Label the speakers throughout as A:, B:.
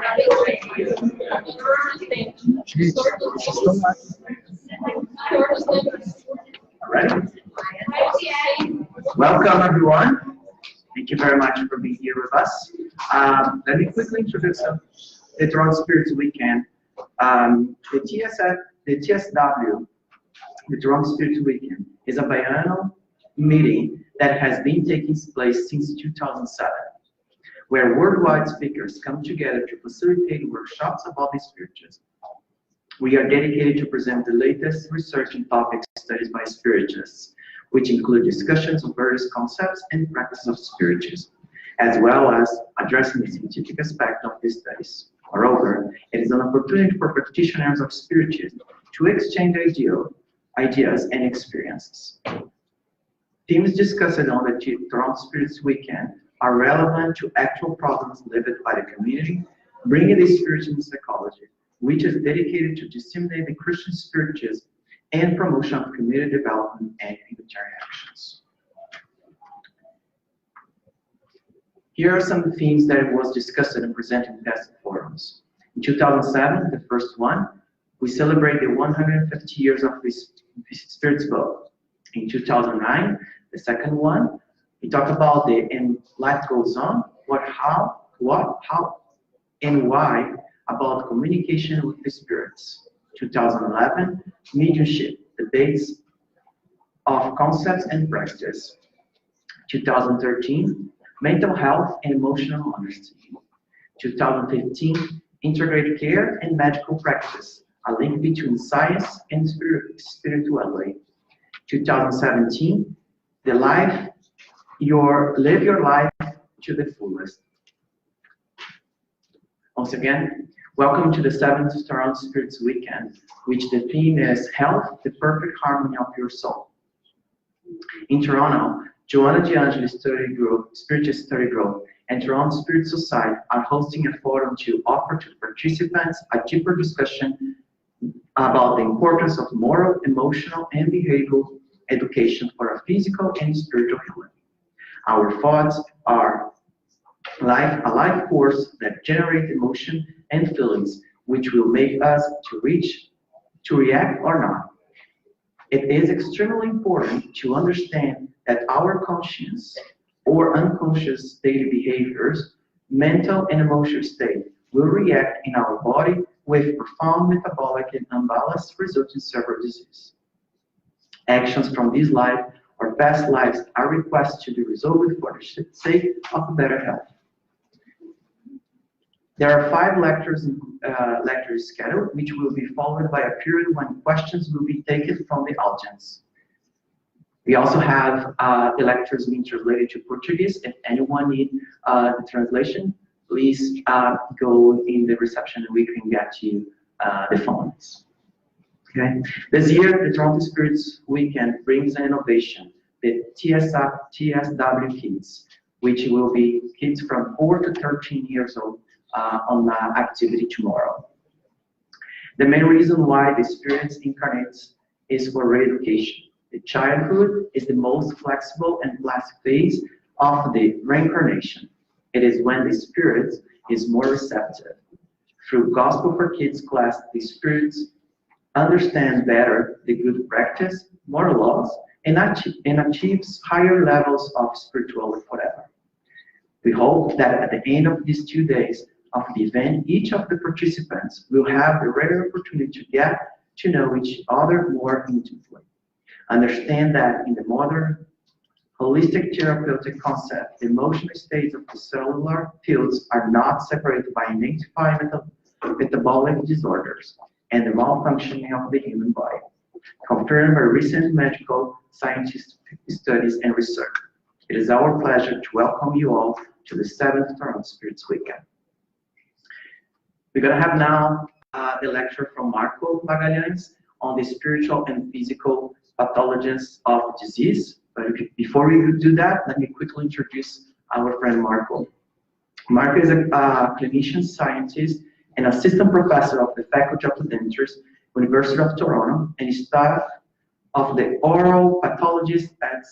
A: All right. Welcome, everyone. Thank you very much for being here with us. Let me quickly introduce the Toronto Spirits Weekend. The TSW, the Toronto Spirits Weekend, is a biennial meeting that has been taking place since 2007, where worldwide speakers come together to facilitate workshops about the spirituals. We are dedicated to present the latest research and topic studies by spiritualists, which include discussions of various concepts and practices of spiritualism, as well as addressing the scientific aspect of these studies. Moreover, it is an opportunity for practitioners of spiritualism to exchange ideas and experiences. Themes discussed on the Toronto Spirits Weekend are relevant to actual problems lived by the community, bringing the spiritual psychology, which is dedicated to disseminate the Christian spiritualism and promotion of community development and humanitarian actions. Here are some themes that was discussed and presented in past forums. In 2007, the first one, we celebrate the 150 years of the Spirit's book. In 2009, the second one, we talk about the "And Life Goes On," how, and why about communication with the spirits. 2011, mediumship, the base of concepts and practices. 2013, mental health and emotional understanding. 2015, integrated care and medical practice, a link between science and spirituality. 2017, live your life to the fullest. Once again, welcome to the 7th Toronto Spirits Weekend, which the theme is Health, the Perfect Harmony of Your Soul. In Toronto, Joanna DeAngeli Spiritual Study Group, and Toronto Spirit Society are hosting a forum to offer to participants a deeper discussion about the importance of moral, emotional, and behavioral education for a physical and spiritual healing. Our thoughts are a life force that generate emotion and feelings, which will make us to react or not. It is extremely important to understand that our conscious or unconscious daily behaviors, mental and emotional state will react in our body with profound metabolic imbalance resulting in several diseases. Actions from this life or past lives are requested to be resolved for the sake of better health. There are 5 lectures scheduled, which will be followed by a period when questions will be taken from the audience. We also have the lectures being translated to Portuguese. If anyone needs the translation, please go in the reception and we can get you the phones. Okay. This year, the Toronto Spirits Weekend brings an innovation, the TSW Kids, which will be kids from 4 to 13 years old on activity tomorrow. The main reason why the Spirits incarnates is for re-education. The childhood is the most flexible and plastic phase of the reincarnation. It is when the Spirit is more receptive. Through Gospel for Kids class, the Spirits understand better the good practice, moral laws, and achieves higher levels of spirituality forever. We hope that at the end of these 2 days of the event, each of the participants will have the rare opportunity to get to know each other more intimately. Understand that in the modern holistic therapeutic concept, the emotional states of the cellular fields are not separated by identifying metabolic disorders and the malfunctioning of the human body, confirmed by recent medical scientific studies and research. It is our pleasure to welcome you all to the 7th Toronto Spirits Weekend. We're going to have now the lecture from Marco Magalhães on the spiritual and physical pathologies of disease. But before we do that, let me quickly introduce our friend Marco. Marco is a clinician scientist and assistant professor of the Faculty of Dentistry, University of Toronto, and staff of the oral pathologist at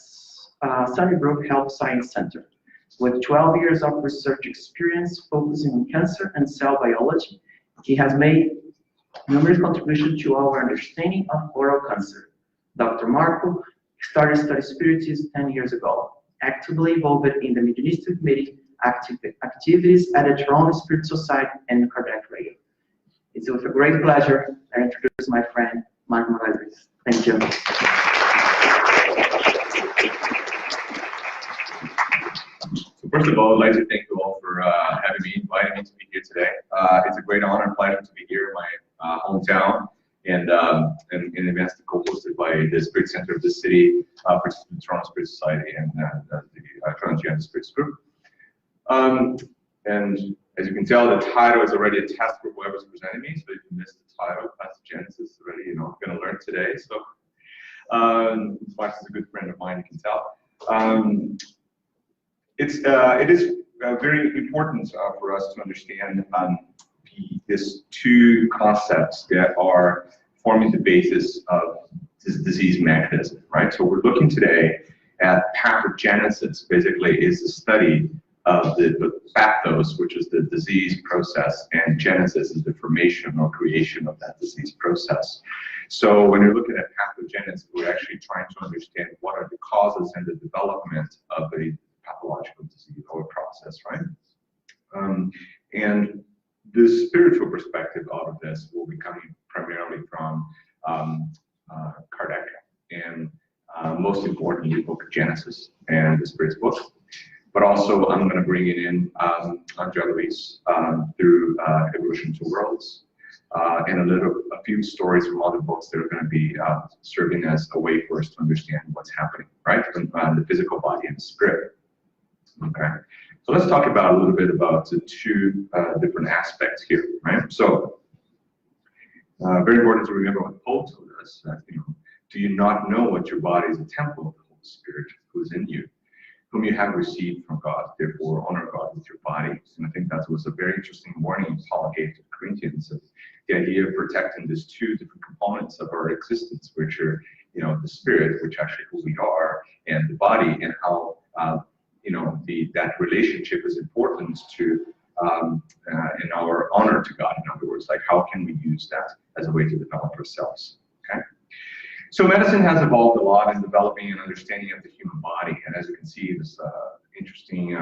A: Sunnybrook Health Science Center. With 12 years of research experience focusing on cancer and cell biology, he has made numerous contributions to our understanding of oral cancer. Dr. Marco started studying Spiritist 10 years ago, actively involved in the Mediunistic Committee activities at the Toronto Spirit Society and Cardiac Radio. It's with a great pleasure I introduce my friend, Marco Magalhães. Thank you.
B: So first of all, I'd like to thank you all for having me, inviting me to be here today. It's a great honor and pleasure to be here in my hometown, and in advance co-hosted by the Spirit Center of the city, for the Toronto Spirit Society and the Toronto Giant Spirits Group. And as you can tell, the title is already a test for whoever's presenting me. So if you missed the title, that's Genesis already. You know, I'm going to learn today. So Max is a good friend of mine. You can tell. It is very important for us to understand these two concepts that are forming the basis of this disease mechanism, right? So we're looking today at pathogenesis. Basically, is the study of the pathos, which is the disease process, and genesis is the formation or creation of that disease process. So when you're looking at pathogenesis, we're actually trying to understand what are the causes and the development of a pathological disease or process, right? And the spiritual perspective out of this will be coming primarily from Kardec, and most importantly, the book of Genesis and the Spirit's book. But also, I'm going to bring it in Andrea Luis through Evolution to Worlds, and a few stories from other books that are going to be serving as a way for us to understand what's happening, right? The physical body and the spirit. Okay. So let's talk about a little bit about the two different aspects here, right? So, very important to remember what Paul told us. You know, do you not know what your body is a temple of the Holy Spirit who is in you, whom you have received from God, therefore honor God with your body. And I think that was a very interesting warning Paul gave to the Corinthians, of the idea of protecting these two different components of our existence, which are, you know, the spirit, which actually who we are, and the body, and how, you know, that relationship is important to, in our honor to God. In other words, like, how can we use that as a way to develop ourselves, okay? So medicine has evolved a lot in developing an understanding of the human body, and as you can see, this interesting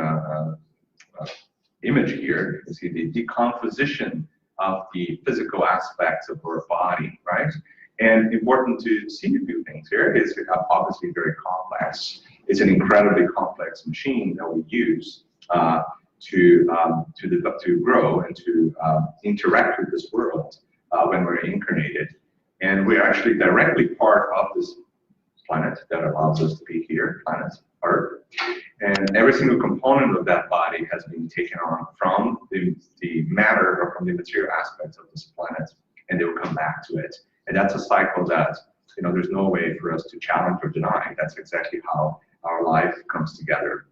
B: image here, you can see the decomposition of the physical aspects of our body, right? And important to see a few things here. It's obviously very complex. It's an incredibly complex machine that we use to grow and to interact with this world when we're incarnated. And we're actually directly part of this planet that allows us to be here, planet Earth. And every single component of that body has been taken on from the matter or from the material aspects of this planet, and they will come back to it. And that's a cycle that, you know, there's no way for us to challenge or deny. That's exactly how our life comes together.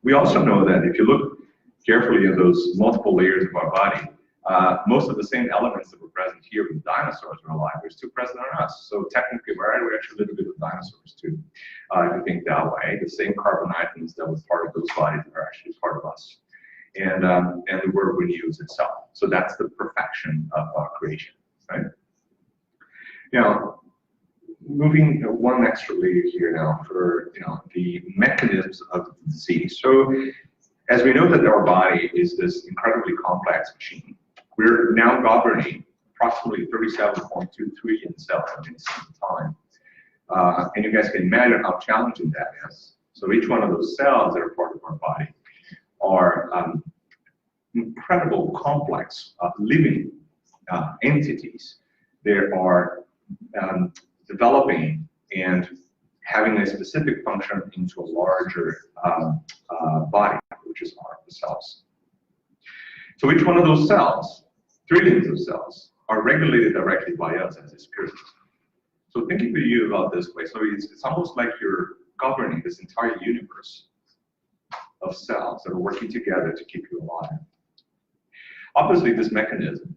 B: We also know that if you look carefully at those multiple layers of our body, most of the same elements that were present here when dinosaurs were alive are still present on us. So technically, we're actually a little bit of dinosaurs too, if you think that way. The same carbon atoms that were part of those bodies are actually part of us. And the word renews itself. So that's the perfection of our creation, right? Now, moving one extra layer here now for, you know, the mechanisms of the disease. So as we know that our body is this incredibly complex machine, we're now governing approximately 37.2 trillion cells at any single time. And you guys can imagine how challenging that is. So each one of those cells that are part of our body are incredible, complex, living entities. They are developing and having a specific function into a larger body, which is our cells. So each one of those cells, trillions of cells, are regulated directly by us as a spirit. So thinking for you about this way, so it's almost like you're governing this entire universe of cells that are working together to keep you alive. Obviously, this mechanism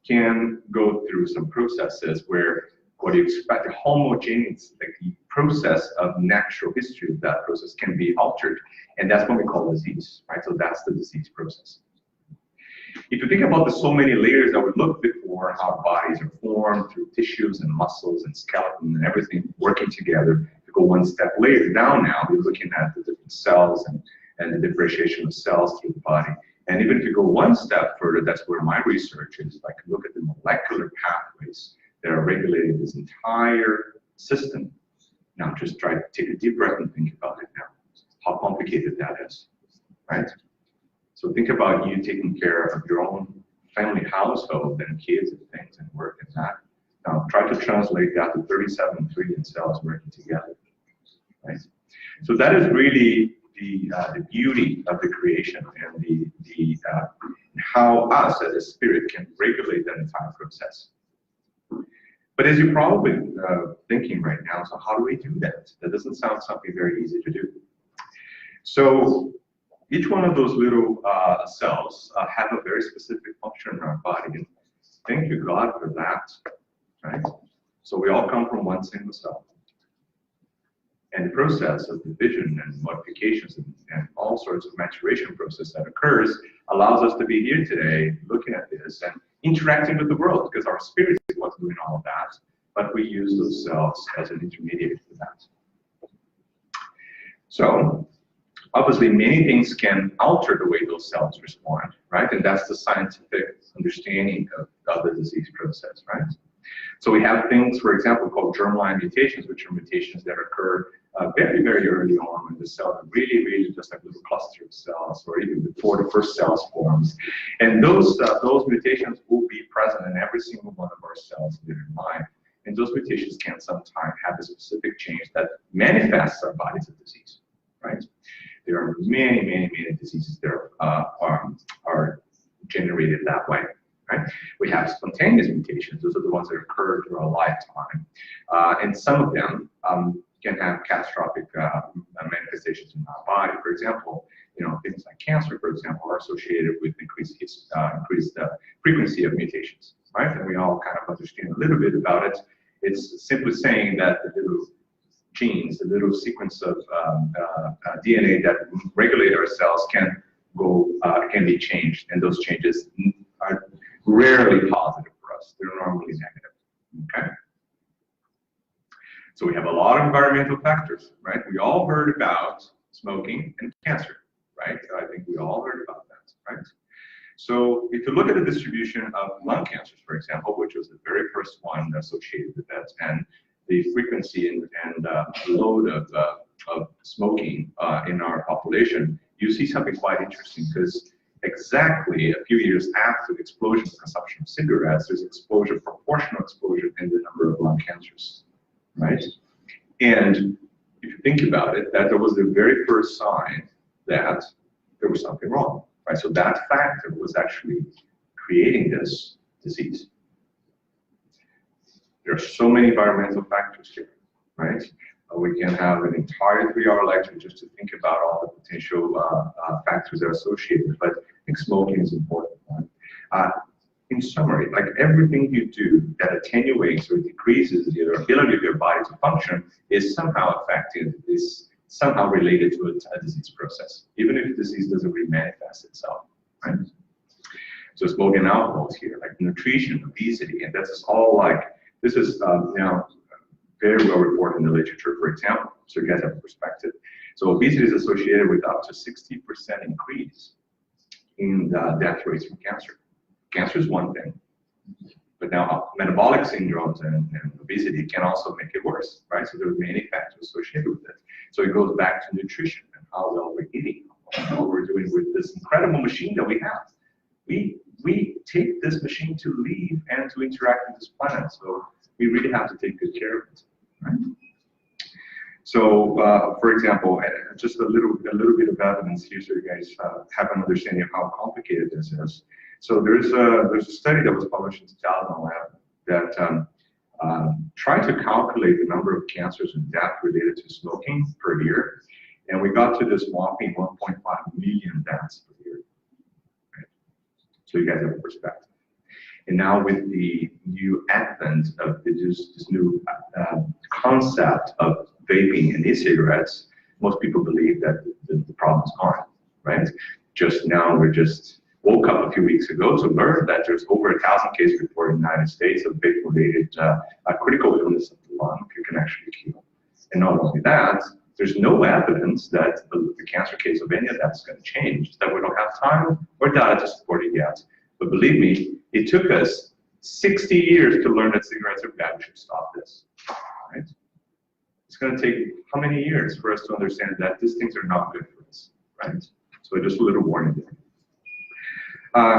B: can go through some processes where what you expect, homogeneous, like process of natural history of that process can be altered, and that's what we call disease, right? So that's the disease process. If you think about the so many layers that we looked before, how bodies are formed through tissues and muscles and skeleton and everything working together, to go one step later down now, we're looking at the different cells and the differentiation of cells through the body. And even if you go one step further, that's where my research is. Like, look at the molecular pathways that are regulating this entire system. Now, just try to take a deep breath and think about it now. How complicated that is, right? So think about you taking care of your own family household and kids and things and work and that. Now try to translate that to 37 trillion cells working together, right? So that is really the beauty of the creation and how us as a spirit can regulate that entire process. But as you're probably thinking right now, so how do we do that? That doesn't sound something very easy to do. So each one of those little cells have a very specific function in our body, and thank you God for that, right? So we all come from one single cell. And the process of division and modifications and all sorts of maturation process that occurs allows us to be here today looking at this and interacting with the world, because our spirit is what's doing all of that, but we use those cells as an intermediary for that. So obviously, many things can alter the way those cells respond, right? And that's the scientific understanding of the disease process, right? So we have things, for example, called germline mutations, which are mutations that occur very, very early on when the cell is really, really just like a little cluster of cells, or even before the first cells forms. And those mutations will be present in every single one of our cells in their life. And those mutations can sometimes have a specific change that manifests our bodies of disease, right? There are many, many, many diseases that are generated that way, right? We have spontaneous mutations. Those are the ones that occur through our lifetime. And some of them can have catastrophic manifestations in our body. For example, things like cancer, for example, are associated with increased frequency of mutations, right? And we all kind of understand a little bit about it. It's simply saying that the little genes, the little sequence of DNA that regulate our cells can be changed, and those changes are rarely positive for us. They're normally negative, okay? So we have a lot of environmental factors, right? We all heard about smoking and cancer, right? I think we all heard about that, right? So if you look at the distribution of lung cancers, for example, which was the very first one associated with that, and the frequency and load of smoking in our population, you see something quite interesting, because exactly a few years after the explosion of consumption of cigarettes, there's proportional exposure in the number of lung cancers, right? And if you think about it, that was the very first sign that there was something wrong, right? So that factor was actually creating this disease. There are so many environmental factors here, right? We can have an entire 3-hour lecture just to think about all the potential factors that are associated, but I think smoking is an important one. In summary, like everything you do that attenuates or decreases the ability of your body to function is somehow affected, is somehow related to a disease process, even if the disease doesn't really manifest itself, right? So smoking and alcohol is here, like nutrition, obesity, and that's all like, this is now very well reported in the literature, for example, so you guys have a perspective. So obesity is associated with up to 60% increase in death rates from cancer. Cancer is one thing, but now metabolic syndromes and obesity can also make it worse, right? So there are many factors associated with it. So it goes back to nutrition and how well we're eating, what we're doing with this incredible machine that we have. We take this machine to live and to interact with this planet, so we really have to take good care of it, right? So, for example, just a little bit of evidence here, so you guys have an understanding of how complicated this is. So there's a study that was published in 2011 that tried to calculate the number of cancers and death related to smoking per year, and we got to this whopping 1.5 million deaths per year. Right? So you guys have a perspective. And now with the new advent of this new concept of vaping and e-cigarettes, most people believe that the problem's gone, right? Just now, we just woke up a few weeks ago to learn that there's over 1,000 cases reported in the United States of vape-related critical illness of the lung that can actually kill. And not only that, there's no evidence that the cancer case of any of that's going to change, that we don't have time or data to support it yet. But believe me, it took us 60 years to learn that cigarettes are bad, we should stop this, right? It's going to take how many years for us to understand that these things are not good for us, right? So just a little warning there.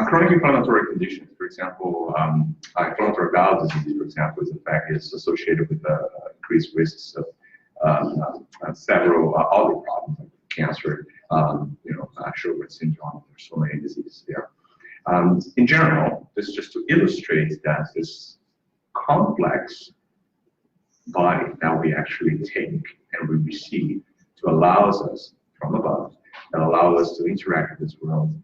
B: Chronic inflammatory conditions, for example, inflammatory bowel disease, for example, is associated with increased risks of several other problems, like cancer, Sjogren's syndrome. There's so many diseases there. In general, this is just to illustrate that this complex body that we actually take and we receive to allows us from above, that allow us to interact with this world,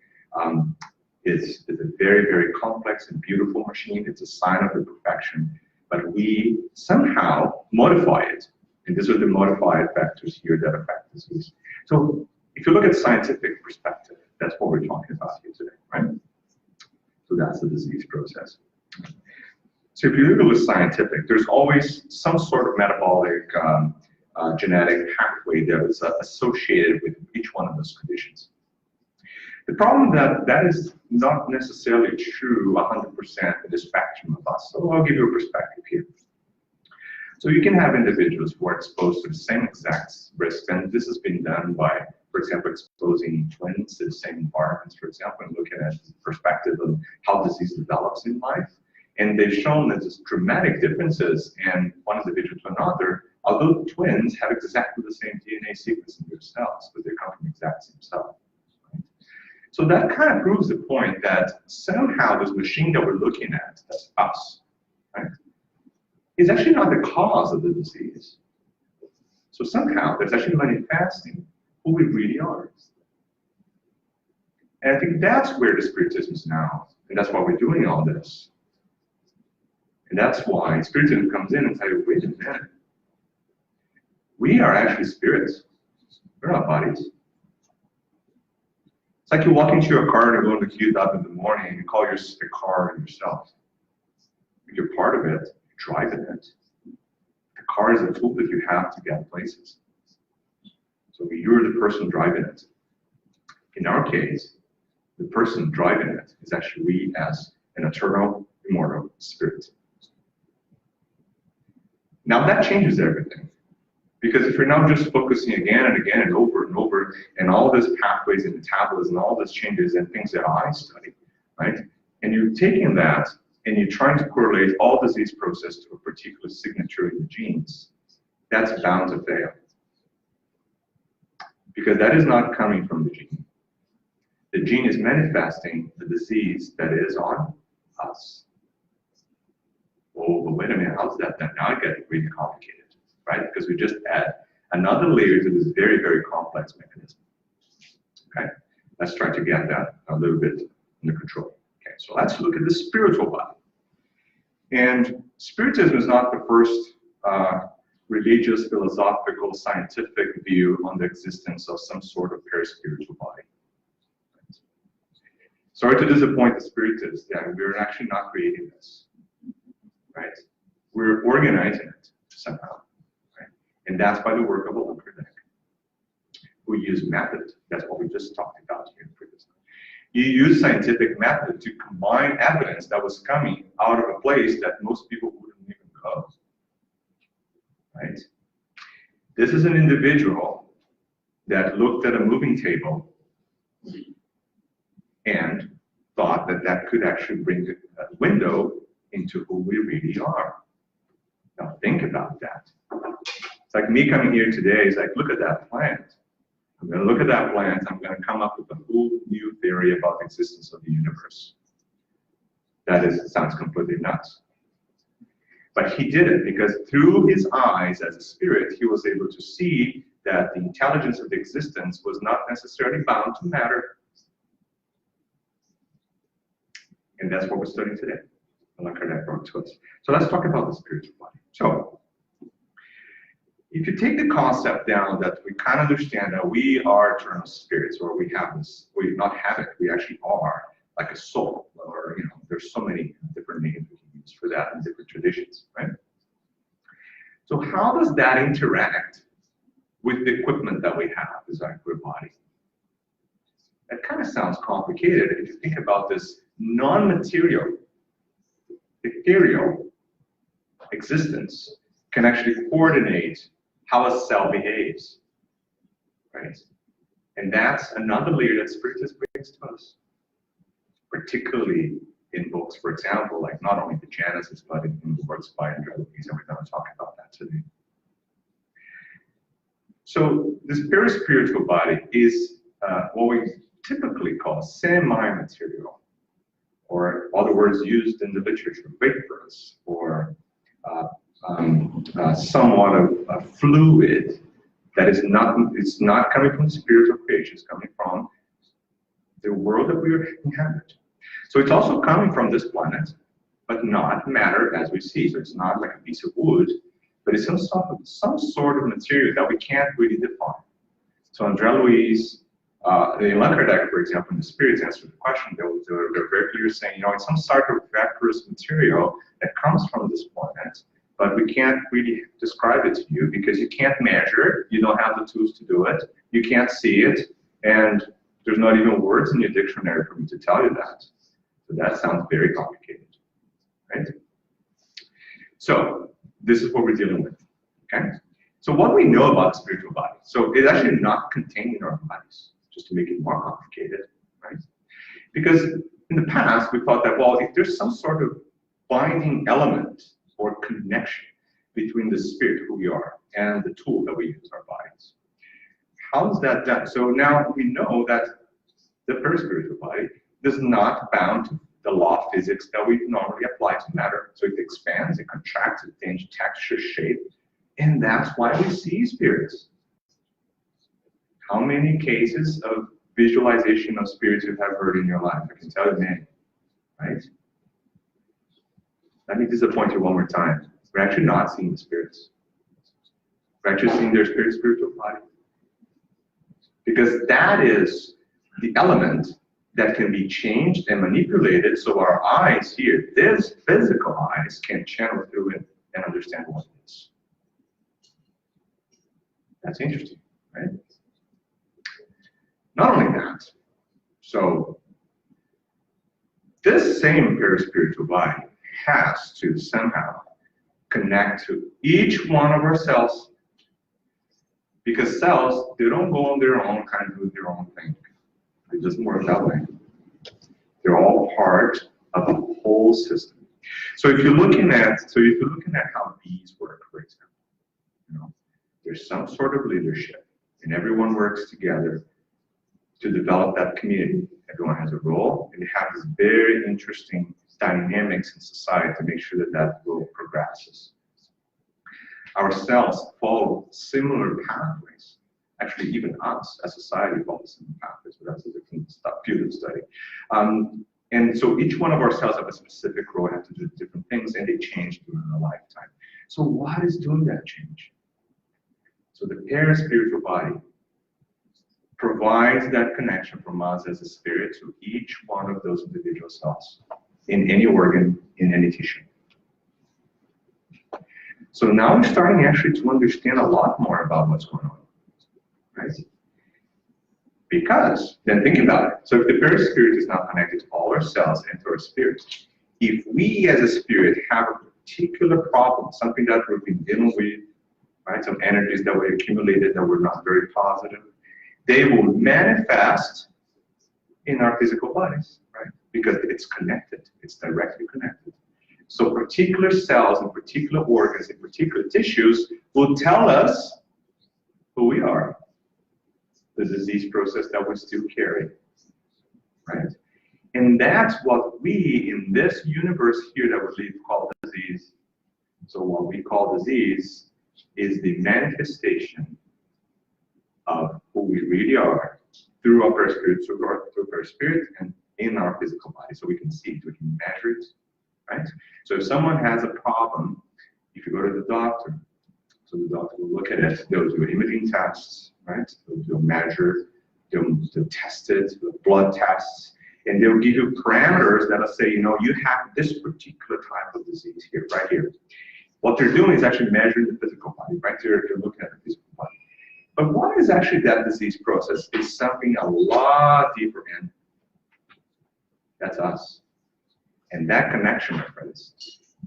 B: is a very, very complex and beautiful machine. It's a sign of the perfection, but we somehow modify it. And these are the modified factors here that affect disease. So if you look at scientific perspective, that's what we're talking about here today, right? So that's the disease process. So if you look at the scientific, there's always some sort of metabolic genetic pathway that is associated with each one of those conditions. The problem that is not necessarily true 100% in the spectrum of us. So I'll give you a perspective here. So you can have individuals who are exposed to the same exact risk, and this has been done by, for example, exposing twins to the same environments, for example, and looking at the perspective of how disease develops in life. And they've shown that there's dramatic differences in one individual to another, although twins have exactly the same DNA sequence in their cells, but they come from the exact same cell. Right? So that kind of proves the point that somehow this machine that we're looking at, that's us, right, is actually not the cause of the disease. So somehow that's actually manifesting who we really are. And I think that's where the Spiritism is now, and that's why we're doing all this. And that's why Spiritism comes in and says, wait a minute, we are actually spirits. We're not bodies. It's like you walk into your car and you go into the queue up in the morning and you call your car yourself. You're part of it, you're driving it. The car is a tool that you have to get places. So you're the person driving it. In our case, the person driving it is actually we as an eternal, immortal spirit. Now that changes everything. Because if you're now just focusing again and again and over and all these pathways and metabolism and all these changes and things that I study, right? And you're taking that and you're trying to correlate all disease process to a particular signature in the genes, that's bound to fail. Because that is not coming from the gene. The gene is manifesting the disease that is on us. Oh, but wait a minute, how's that done? Now it gets really complicated, right? Because we just add another layer to this very, very complex mechanism. Okay, let's try to get that a little bit under control. Okay, so let's look at the spiritual body. And Spiritism is not the first religious, philosophical, scientific view on the existence of some sort of perispiritual body. Sorry to disappoint the Spiritists, that we're actually not creating this. Right? We're organizing it somehow, right? And that's by the work of a Kardec. We use method. That's what we just talked about here previously. You use scientific method to combine evidence that was coming out of a place that most people wouldn't even go. Right? This is an individual that looked at a moving table and thought that that could actually bring a window into who we really are. Now think about that. It's like me coming here today, it's like, look at that plant. I'm going to look at that plant, I'm going to come up with a whole new theory about the existence of the universe. Sounds completely nuts. But he did it because through his eyes as a spirit, he was able to see that the intelligence of the existence was not necessarily bound to matter. And that's what we're studying today. Allan Kardec brought to us. So let's talk about the spiritual body. So, if you take the concept down that we kind of understand that we are eternal spirits, or we have this, we not have it, we actually are like a soul, or there's so many different names we can use for that in different traditions, right? So how does that interact with the equipment that we have as our body? That kind of sounds complicated if you think about this non-material, ethereal existence can actually coordinate how a cell behaves, right? And that's another layer that Spiritist brings to us, particularly in books, for example, like not only the Genesis, but in the works by Andrea Louise, and we're going to talk about that today. So this perispiritual body is what we typically call semi-material, or other words used in the literature, vaporous, or somewhat of a fluid that is not, it's not coming from the spiritual creation, it's coming from the world that we inhabit. So it's also coming from this planet, but not matter as we see. So it's not like a piece of wood, but it's some sort of material that we can't really define. So Andrea Louise, the Kardec, for example, in the Spirits answer the question, they're very clear saying, it's some sort of vaporous material that comes from this planet, but we can't really describe it to you because you can't measure it, you don't have the tools to do it, you can't see it, and there's not even words in your dictionary for me to tell you that. So that sounds very complicated, right? So this is what we're dealing with, okay? So what we know about the spiritual body, so it's actually not contained in our bodies, just to make it more complicated, right? Because in the past, we thought that, well, if there's some sort of binding element or connection between the spirit, who we are, and the tool that we use, our bodies, how is that done? So now we know that the perispiritual body is not bound to the law of physics that we normally apply to matter. So it expands, it contracts, it changes texture, shape, and that's why we see spirits. How many cases of visualization of spirits you have heard in your life? I can tell you many, right? Let me disappoint you one more time. We're actually not seeing the spirits. We're actually seeing their spiritual body. Because that is the element that can be changed and manipulated so our eyes here, these physical eyes, can channel through it and understand what it is. That's interesting, right? Not only that, so this same perispiritual body has to somehow connect to each one of our cells, because cells, they don't go on their own, kind of do their own thing. It doesn't work that way. They're all part of a whole system. So if you're looking at, how bees work, for example, there's some sort of leadership, and everyone works together to develop that community. Everyone has a role, and you have this very interesting dynamics in society to make sure that that role progresses. Our cells follow similar pathways. Actually, even us as society follows similar pathways, but that's a different field of study. And so each one of our cells have a specific role, have to do different things, and they change during a lifetime. So what is doing that change? So the perispiritual body provides that connection from us as a spirit to each one of those individual cells in any organ, in any tissue. So now we're starting actually to understand a lot more about what's going on, right? Because, then think about it. So if the perispirit is not connected to all our cells and to our spirit, if we as a spirit have a particular problem, something that we've been dealing with, right, some energies that we accumulated that were not very positive, they will manifest in our physical bodies, right? Because it's connected, it's directly connected. So particular cells and particular organs and particular tissues will tell us who we are, the disease process that we still carry, right? And that's what we, in this universe here that we live, call disease. So what we call disease is the manifestation of who we really are through our spirit, through our spirit, and in our physical body. So we can see it, we can measure it, right? So if someone has a problem, if you go to the doctor, So the doctor will look at it, they'll do imaging tests, right? They'll measure, they'll test it, blood tests, and they'll give you parameters that'll say, you know, you have this particular type of disease here, right here. What they're doing is actually measuring the physical body, right? They're looking at the physical body. But what is actually that disease process is something a lot deeper in. That's us. And that connection, my friends,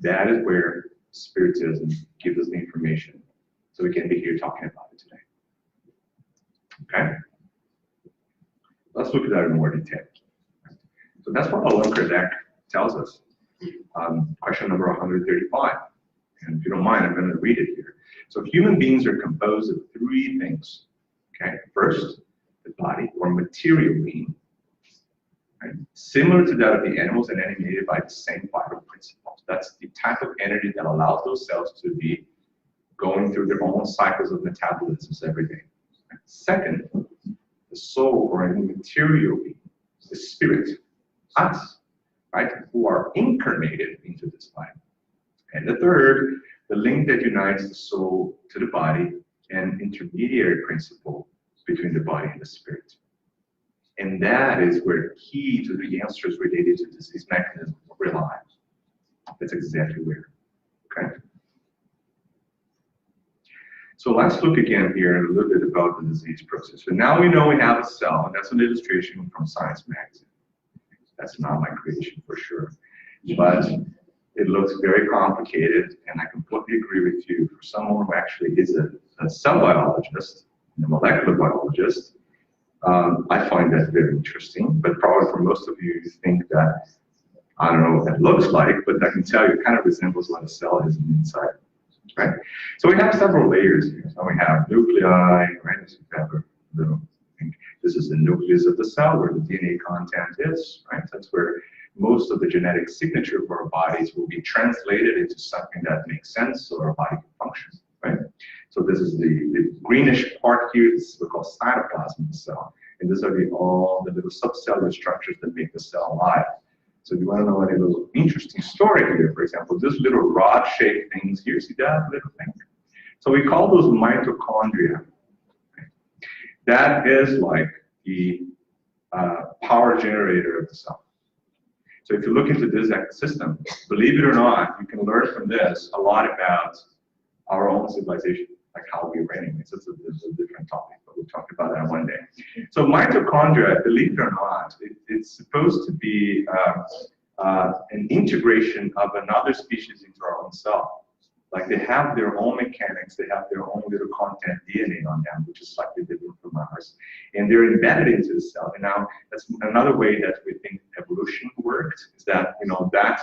B: that is where Spiritism gives us the information so we can be here talking about it today. Okay? Let's look at that in more detail. So that's what Allan Kardec tells us. Question number 135. And if you don't mind, I'm going to read it here. So human beings are composed of three things. Okay? First, the body, or material being. Right? Similar to that of the animals and animated by the same vital principles. That's the type of energy that allows those cells to be going through their own cycles of metabolism every day. Right? Second, the soul, or any material being, the spirit, us, right, who are incarnated into this body. And the third, the link that unites the soul to the body, and intermediary principle between the body and the spirit. And that is where the key to the answers related to disease mechanism rely. That's exactly where. Okay. So let's look again here a little bit about the disease process. So now we know we have a cell, and that's an illustration from Science Magazine. That's not my creation for sure, but it looks very complicated, and I completely agree with you. For someone who actually is a cell biologist, a molecular biologist, I find that very interesting. But probably for most of you, you think that, I don't know what that looks like, but I can tell you it kind of resembles what a cell is on the inside. Right? So we have several layers here. So we have nuclei, right? So we have a little, this is the nucleus of the cell where the DNA content is, right? That's where most of the genetic signature of our bodies will be translated into something that makes sense so our body can function, right? So this is the greenish part here. This is what we call cytoplasm of the cell. And these are all the little subcellular structures that make the cell alive. So if you want to know any little interesting story here, for example, this little rod-shaped things here, see that little thing? So we call those mitochondria. That is like the power generator of the cell. So if you look into this system, believe it or not, you can learn from this a lot about our own civilization, like how we ran. It's a different topic, but we'll talk about that one day. So mitochondria, believe it or not, it's supposed to be an integration of another species into our own cell. Like they have their own mechanics, they have their own little content DNA on them, which is slightly different from ours. And they're embedded into the cell. And now that's another way that we think evolution worked, is that, you know, that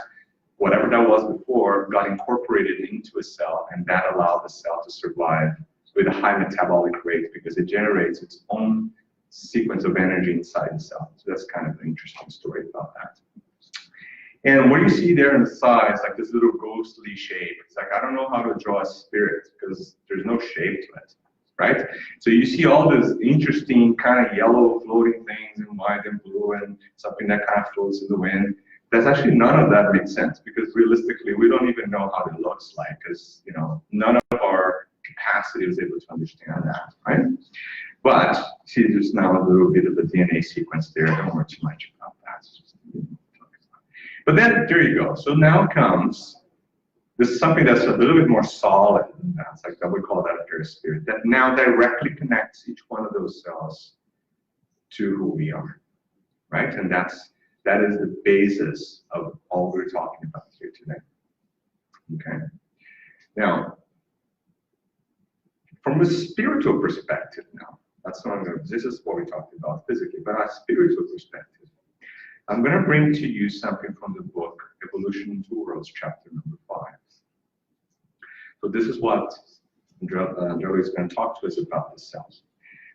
B: whatever that was before got incorporated into a cell, and that allowed the cell to survive with a high metabolic rate because it generates its own sequence of energy inside the cell. So that's kind of an interesting story about that. And what you see there on the side is like this little ghostly shape. It's like, I don't know how to draw a spirit because there's no shape to it, right? So you see all this interesting kind of yellow floating things and white and blue and something that kind of floats in the wind. That's actually, none of that makes sense because realistically, we don't even know how it looks like because, you know, none of our capacity is able to understand that, right? But see, there's now a little bit of the DNA sequence there. Don't worry too much about that. But then, there you go. So now comes, this is something that's a little bit more solid than that. It's like that we call that a perispirit, that now directly connects each one of those cells to who we are, right? And that is the basis of all we're talking about here today. Okay. Now, from a spiritual perspective now, that's what I'm going to, this is what we talked about physically, but on a spiritual perspective, I'm going to bring to you something from the book, Evolution in Two Worlds, chapter number 5. So this is what Andrea is going to talk to us about the cells.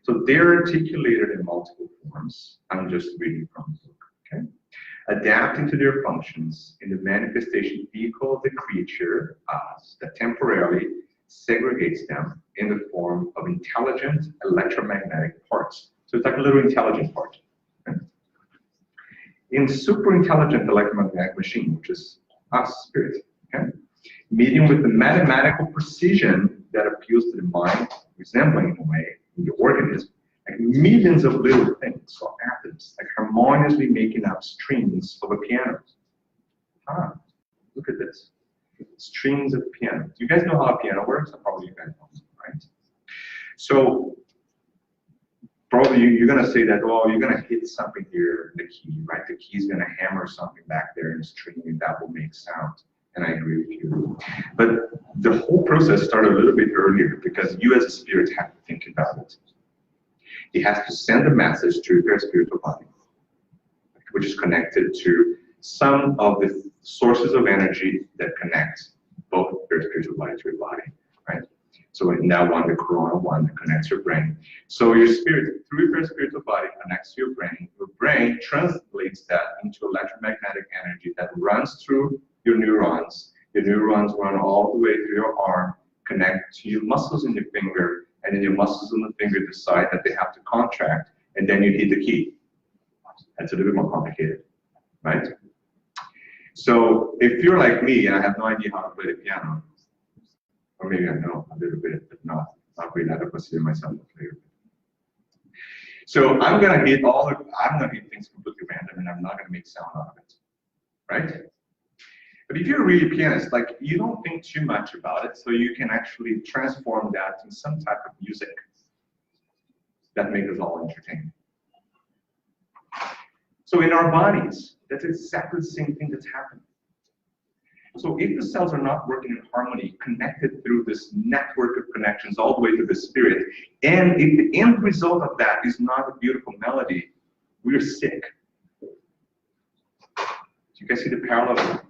B: So they're articulated in multiple forms. I'm just reading from the book, okay? Adapting to their functions in the manifestation vehicle of the creature, us, that temporarily segregates them in the form of intelligent electromagnetic parts. So it's like a little intelligent part. Okay? In super intelligent electromagnetic machine, which is us, spirit, okay? Medium with the mathematical precision that appeals to the mind, resembling in a way in the organism, like millions of little things or atoms, like harmoniously making up strings of a piano. Ah, look at this. Strings of piano. Do you guys know how a piano works? Probably you guys know, right? So probably you're going to say that, well, you're going to hit something here, the key, right? The key is going to hammer something back there in the string, and that will make sound. And I agree with you. But the whole process started a little bit earlier because you as a spirit have to think about it. It has to send a message to your spiritual body, which is connected to some of the sources of energy that connect both your spiritual body to your body, right? So in that one, the corona one that connects your brain. So your spirit, through your spiritual body, connects to your brain. Your brain translates that into electromagnetic energy that runs through your neurons. Your neurons run all the way through your arm, connect to your muscles in your finger, and then your muscles in the finger decide that they have to contract, and then you hit the key. That's a little bit more complicated, right? So if you're like me and I have no idea how to play the piano, or maybe I know a little bit, but not really. I don't consider myself a player. So I'm gonna hit things completely random, and I'm not gonna make sound out of it, right? But if you're a really pianist, like you don't think too much about it, so you can actually transform that in some type of music that makes us all entertained. So in our bodies, that's exactly the same thing that's happening. So if the cells are not working in harmony, connected through this network of connections all the way to the spirit, and if the end result of that is not a beautiful melody, we're sick. Do you guys see the parallel?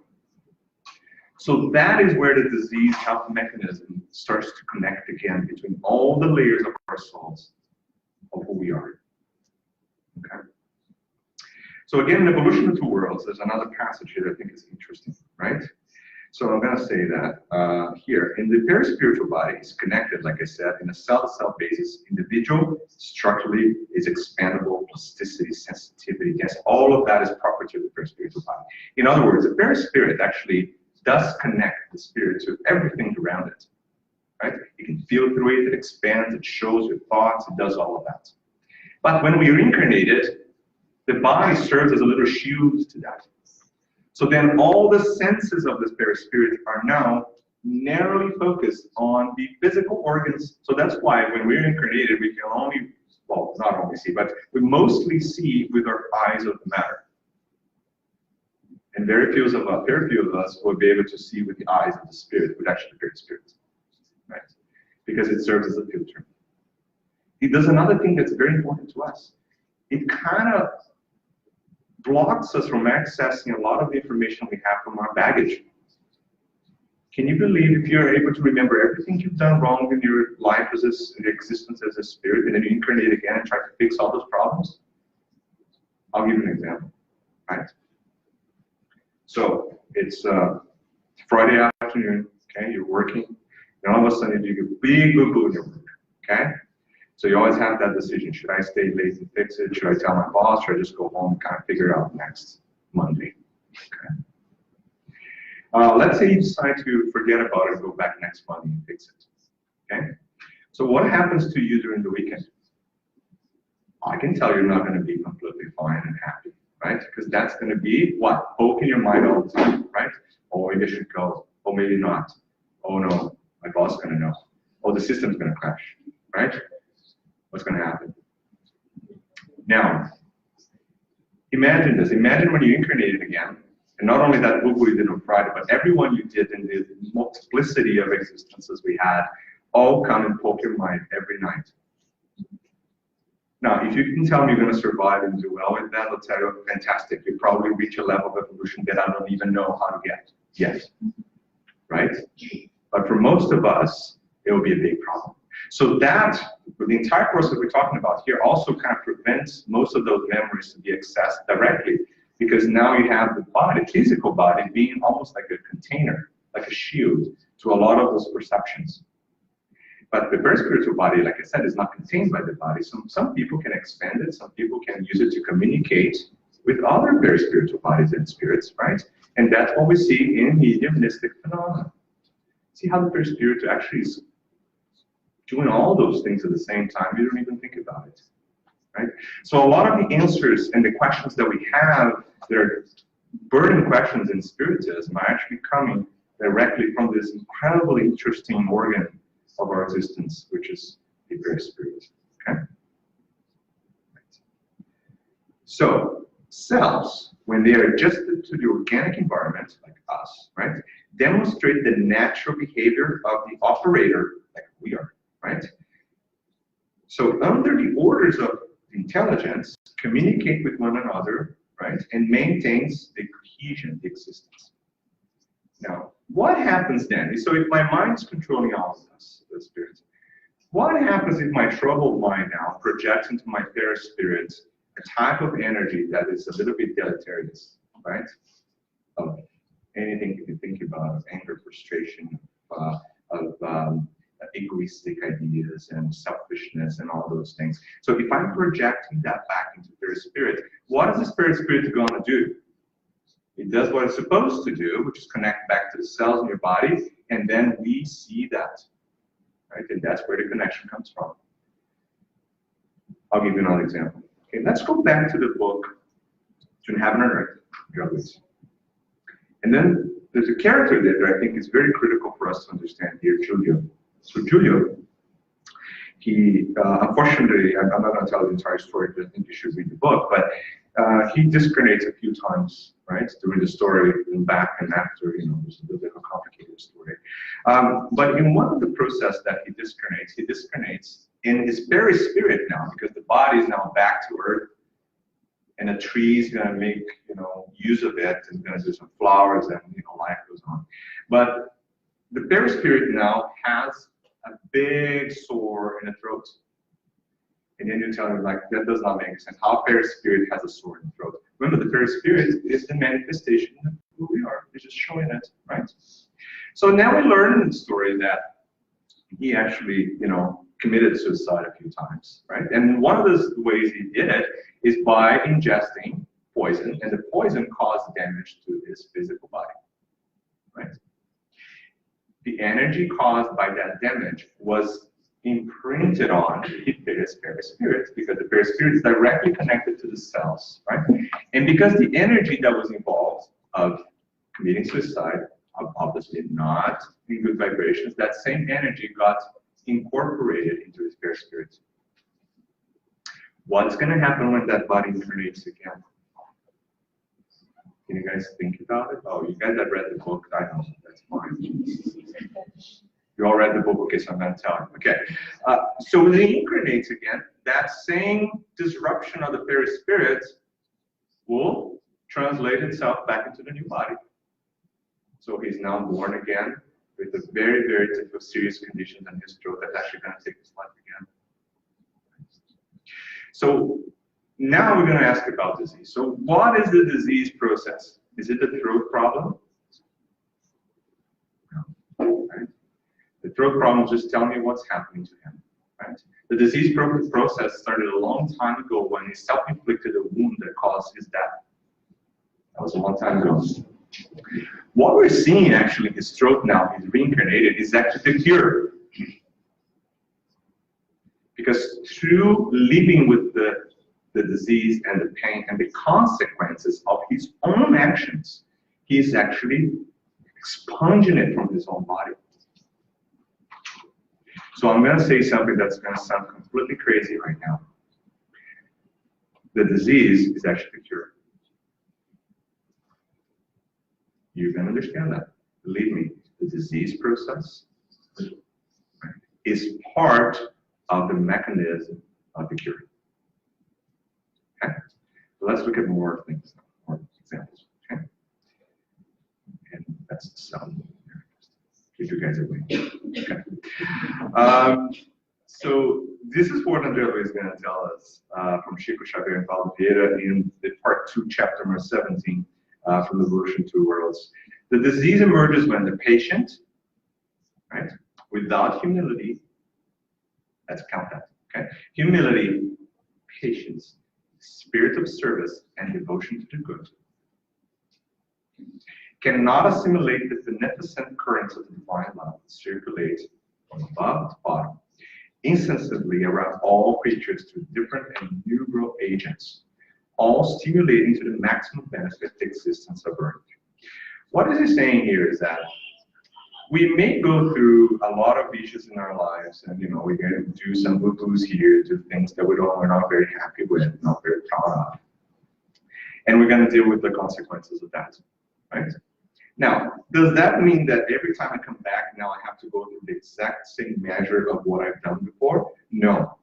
B: So that is where the disease health mechanism starts to connect again between all the layers of our souls, of who we are. Okay. So again, in Evolution of Two Worlds, there's another passage here that I think is interesting, right? So I'm going to say that here, in the perispiritual body, is connected, like I said, in a cell-to-cell basis. Individual, structurally, is expandable, plasticity, sensitivity, yes, all of that is property of the perispiritual body. In other words, the perispirit actually does connect the spirit to everything around it, right? You can feel through it, it expands, it shows your thoughts, it does all of that. But when we are incarnated, the body serves as a little shield to that. So then all the senses of the perispirit are now narrowly focused on the physical organs. So that's why when we're incarnated, we can only, well, not only see, but we mostly see with our eyes of the matter. And very few of us will be able to see with the eyes of the spirit, with actually the perispirit, right? Because it serves as a filter. It does another thing that's very important to us. It kind of blocks us from accessing a lot of the information we have from our baggage. Can you believe if you're able to remember everything you've done wrong in your life as in your existence as a spirit, and then you incarnate again and try to fix all those problems? I'll give you an example, right? So it's Friday afternoon, okay, you're working, and all of a sudden you get big boo-boo in your work, okay? So you always have that decision. Should I stay late and fix it? Should I tell my boss? Should I just go home and kind of figure it out next Monday? Okay. Let's say you decide to forget about it and go back next Monday and fix it. Okay? So what happens to you during the weekend? I can tell you're not going to be completely fine and happy, right? Because that's going to be what? Poking your mind all the time, right? Oh, maybe I should go. Oh, maybe not. Oh, no, my boss is going to know. Oh, the system's going to crash, right? What's going to happen? Now, imagine this. Imagine when you incarnated again, and not only that boo-boo you did on Friday, but everyone you did in the multiplicity of existences we had, all come and poke your mind every night. Now, if you can tell me you're going to survive and do well with that, I'll tell you, fantastic. You'll probably reach a level of evolution that I don't even know how to get yet, right? But for most of us, it will be a big problem. So that, the entire process we're talking about here also kind of prevents most of those memories to be accessed directly, because now you have the body, physical body, being almost like a container, like a shield to a lot of those perceptions. But the perispiritual body, like I said, is not contained by the body. So some people can expand it, some people can use it to communicate with other perispiritual bodies and spirits, right? And that's what we see in mediumistic phenomena. See how the Spirit actually is doing all those things at the same time. You don't even think about it, right? So a lot of the answers and the questions that we have, they're burning questions in Spiritism, are actually coming directly from this incredibly interesting organ of our existence, which is the very Spirit. Okay. So cells, when they are adjusted to the organic environment, like us, right, demonstrate the natural behavior of the operator, like we are, right? So under the orders of intelligence, communicate with one another, right, and maintains the cohesion, the existence. Now, what happens then? So if my mind's controlling all of this, the Spirit, what happens if my troubled mind now projects into my perispirit a type of energy that is a little bit deleterious, right? Of anything you can think about, anger, frustration, of egoistic ideas and selfishness and all those things. So if I'm projecting that back into perispirit, what is the perispirit going to do? It does what it's supposed to do, which is connect back to the cells in your body, and then we see that, right? And that's where the connection comes from. I'll give you another example. Okay, let's go back to the book, To Heaven and Earth, Drugs. And then there's a character there that I think is very critical for us to understand here, Giulio. So Giulio, he, unfortunately, I'm not going to tell the entire story, because I think you should read the book, but he discarnates a few times, right, during the story, and back and after, you know, there's a little bit of a complicated story. But in one of the process that he discarnates in his very spirit now, because the body is now back to earth, and a tree is going to make, you know, use of it, and going to do some flowers, and, you know, life goes on. But the perispirit now has a big sore in the throat. And then you tell me, like, that does not make sense. How perispirit has a sore in the throat? Remember, the perispirit is the manifestation of who we are. It's just showing it, right? So now we learn in the story that he actually, you know, committed suicide a few times, right? And one of the ways he did it is by ingesting poison, and the poison caused damage to his physical body, right? The energy caused by that damage was imprinted on the perispirit, because the perispirit is directly connected to the cells, right? And because the energy that was involved of committing suicide, obviously not in good vibrations, that same energy got incorporated into his perispirit. What's going to happen when that body incarnates again? Can you guys think about it? Oh, you guys have read the book. I know, that's fine. You all read the book, okay, so I'm going to tell you. Okay, so when he incarnates again, that same disruption of the perispirit will translate itself back into the new body. So he's now born again with a very, very difficult, serious condition in his throat that's actually going to take his life again. So now we're going to ask about disease. So what is the disease process? Is it the throat problem? No. Right? The throat problem just tell me what's happening to him. Right? The disease process started a long time ago when he self-inflicted a wound that caused his death. That was a long time ago. What we're seeing actually in his throat now, he's reincarnated, is actually the cure. Because through living with the disease and the pain and the consequences of his own actions, he's actually expunging it from his own body. So I'm going to say something that's going to sound completely crazy right now. The disease is actually the cure. You can understand that. Believe me, the disease process is part of the mechanism of the cure. Okay? So let's look at more things, more examples. Okay? And that's the sound. Keep you guys awake. Okay. So this is what Angelo is going to tell us from Chico Xavier and Paulo Vieira in the part 2, chapter number 17 from the Evolution 2 Worlds. The disease emerges when the patient, right, without humility, let's count that, okay? Humility, patience, spirit of service, and devotion to the good, cannot assimilate the beneficent currents of the divine love that circulate from above to bottom, insensibly around all creatures through different and innumerable agents, all stimulating to the maximum benefit the existence of Earth. What is he saying here is that we may go through a lot of issues in our lives, and we're going to do some boo-boos here, do things that we're not very happy with, not very proud of, and we're going to deal with the consequences of that, right? Now, does that mean that every time I come back now I have to go through the exact same measure of what I've done before? No,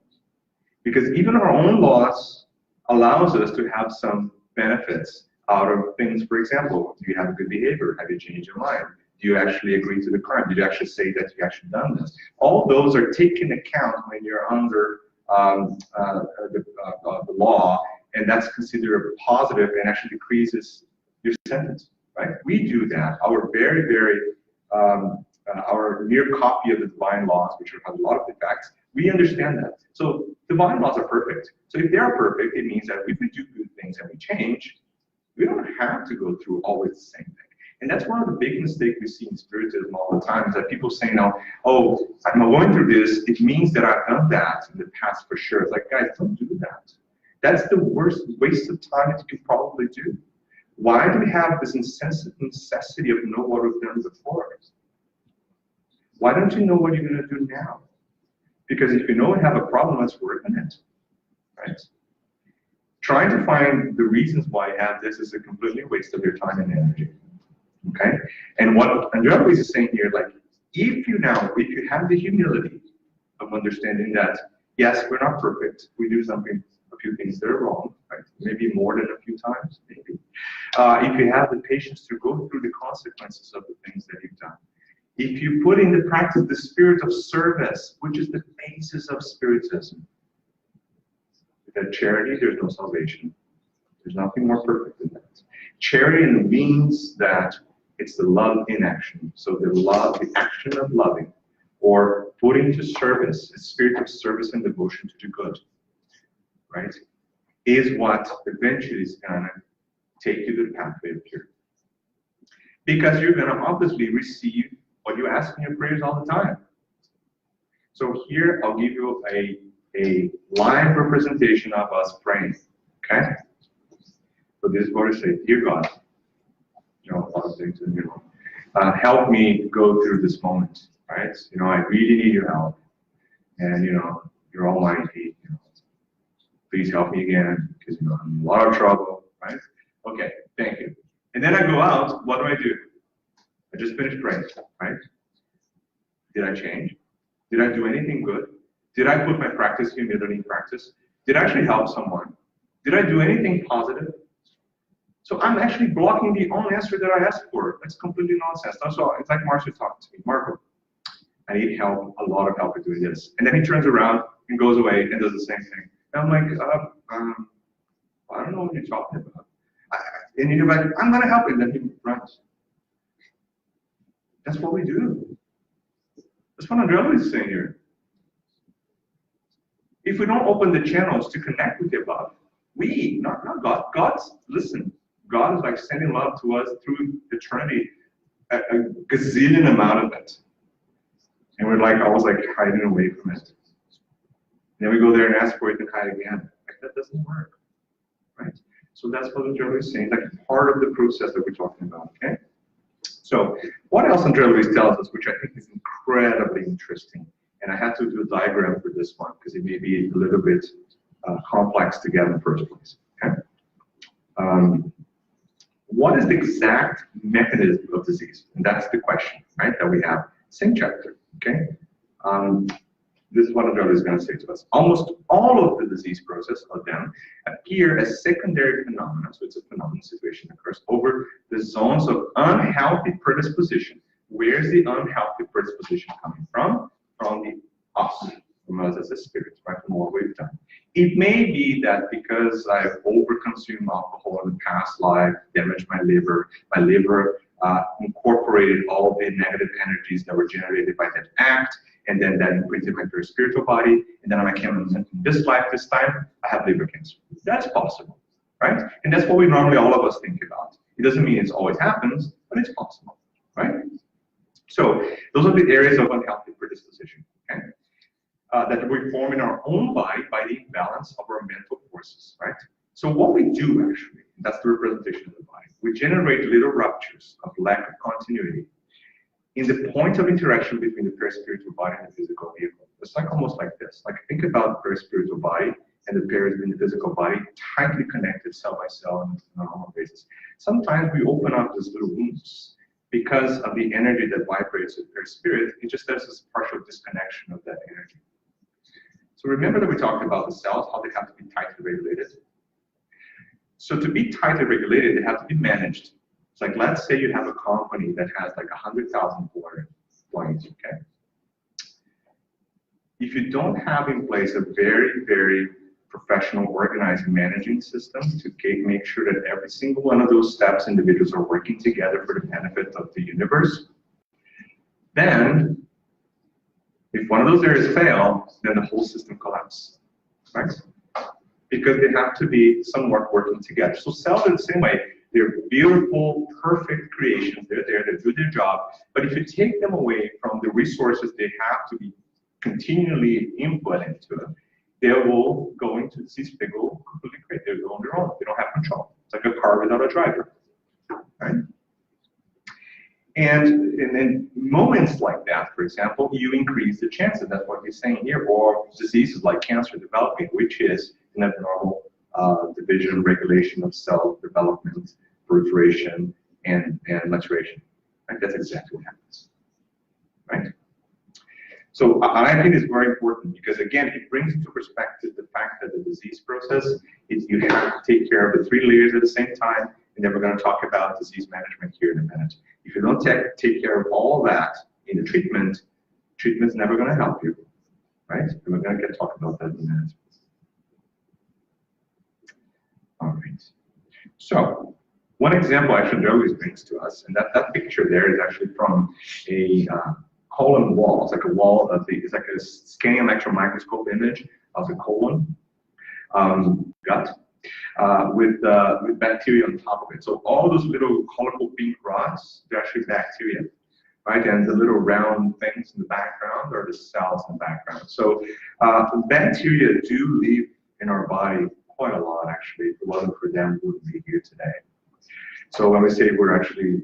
B: because even our own laws allows us to have some benefits out of things. For example, do you have a good behavior? Have you changed your mind? Do you actually agree to the crime? Did you actually say that you actually done this? All those are taken account when you're under the law, and that's considered positive and actually decreases your sentence, right? We do that. Our our near copy of the divine laws, which have a lot of defects, we understand that. So divine laws are perfect. So if they are perfect, it means that if we do good things and we change, we don't have to go through always the same thing. And that's one of the big mistakes we see in Spiritism all the time, is that people say now, oh, I'm going through this, it means that I've done that in the past for sure. It's like, guys, don't do that. That's the worst waste of time that you can probably do. Why do we have this necessity of know what we've done before? Why don't you know what you're going to do now? Because if you know you have a problem, let's work on it, right? Trying to find the reasons why you have this is a completely waste of your time and energy. Okay, and what Andrea is saying here, like, if you have the humility of understanding that, yes, we're not perfect, we do a few things that are wrong, right? Maybe more than a few times, maybe. If you have the patience to go through the consequences of the things that you've done, if you put into practice the spirit of service, which is the basis of Spiritism, without charity, there's no salvation. There's nothing more perfect than that. Charity means that it's the love in action. So the action of loving, or putting to service, a spirit of service and devotion to do good, right, is what eventually is going to take you to the pathway of purity. Because you're going to obviously receive what you ask in your prayers all the time. So here, I'll give you a live representation of us praying, okay? So this is what I say, dear God, a lot of things, help me go through this moment, right? I really need your help, and you're almighty. Please help me again, because I'm in a lot of trouble, right? Okay, thank you. And then I go out. What do? I just finished praying, right? Did I change? Did I do anything good? Did I put my humility in practice? Did I actually help someone? Did I do anything positive? So I'm actually blocking the only answer that I asked for. That's completely nonsense. So it's like Marcio talking to me. Marco, I need help, a lot of help in doing this. And then he turns around and goes away and does the same thing. And I'm like, I don't know what you're talking about. And you're like, I'm going to help you. And then he runs. That's what we do. That's what Andrea is saying here. If we don't open the channels to connect with the above, not God, listen, God is like sending love to us through eternity, a gazillion amount of it. And we're like always like hiding away from it. And then we go there and ask for it and hide again. Like, that doesn't work, right? So that's what Andrea is saying, like part of the process that we're talking about, okay? So what else Andrea tells us, which I think is incredibly interesting, and I had to do a diagram for this one because it may be a little bit complex to get in the first place, okay? What is the exact mechanism of disease? And that's the question, right, that we have. Same chapter, okay? This is what Andrea is going to say to us. Almost all of the disease process of them appear as secondary phenomena. So it's a phenomenon situation that occurs over the zones of unhealthy predisposition. Where's the unhealthy predisposition coming from? From the us, from us as a spirit, right? From what we've done. It may be that because I've overconsumed alcohol in the past life, damaged my liver incorporated all the negative energies that were generated by that act, and then that imprinted my very spiritual body, and then when I came in this life this time, I have liver cancer. That's possible, right? And that's what we normally all of us think about. It doesn't mean it always happens, but but it's possible, right? So those are the areas of unhealthy predisposition, okay? That we form in our own body by the imbalance of our mental forces, right? So what we do actually, that's the representation of the body. We generate little ruptures of lack of continuity in the point of interaction between the perispiritual body and the physical vehicle. It's like almost like this. Like think about the perispiritual body and the physical body tightly connected cell by cell on a normal basis. Sometimes we open up these little wounds because of the energy that vibrates with their spirit. It just does this partial disconnection of that energy. So remember that we talked about the cells, how they have to be tightly regulated. So to be tightly regulated, they have to be managed. It's like, let's say you have a company that has like 100,000 employees, okay? If you don't have in place a very, very professional, organized managing system to make sure that every single one of those steps, individuals are working together for the benefit of the universe, then if one of those areas fail, then the whole system collapses, right? Because they have to be somewhat working together. So cells are the same way. They're beautiful, perfect creations. They're there to do their job. But if you take them away from the resources they have to be continually input into them, they will go into disease. They go completely crazy. They go on their own. They don't have control. It's like a car without a driver, right? And in moments like that, for example, you increase the chances. That's what he's saying here. Or diseases like cancer developing, which is an abnormal division, regulation of cell development, proliferation, and maturation. Right? That's exactly what happens, right? So I think it's very important because, again, it brings into perspective the fact that the disease process is you have to take care of the 3 layers at the same time, and then we're going to talk about disease management here in a minute. If you don't take care of all that in the treatment's never going to help you, right? And we're going to talk about that in a minute. All right. So one example actually always brings to us, and that picture there is actually from a colon wall. It's like a wall of it's like a scanning electron microscope image of the colon gut with bacteria on top of it. So all those little colorful pink rods, they're actually bacteria, right? And the little round things in the background are the cells in the background. So bacteria do live in our body quite a lot, actually. If it wasn't for them, we wouldn't be here today. So when we say we're actually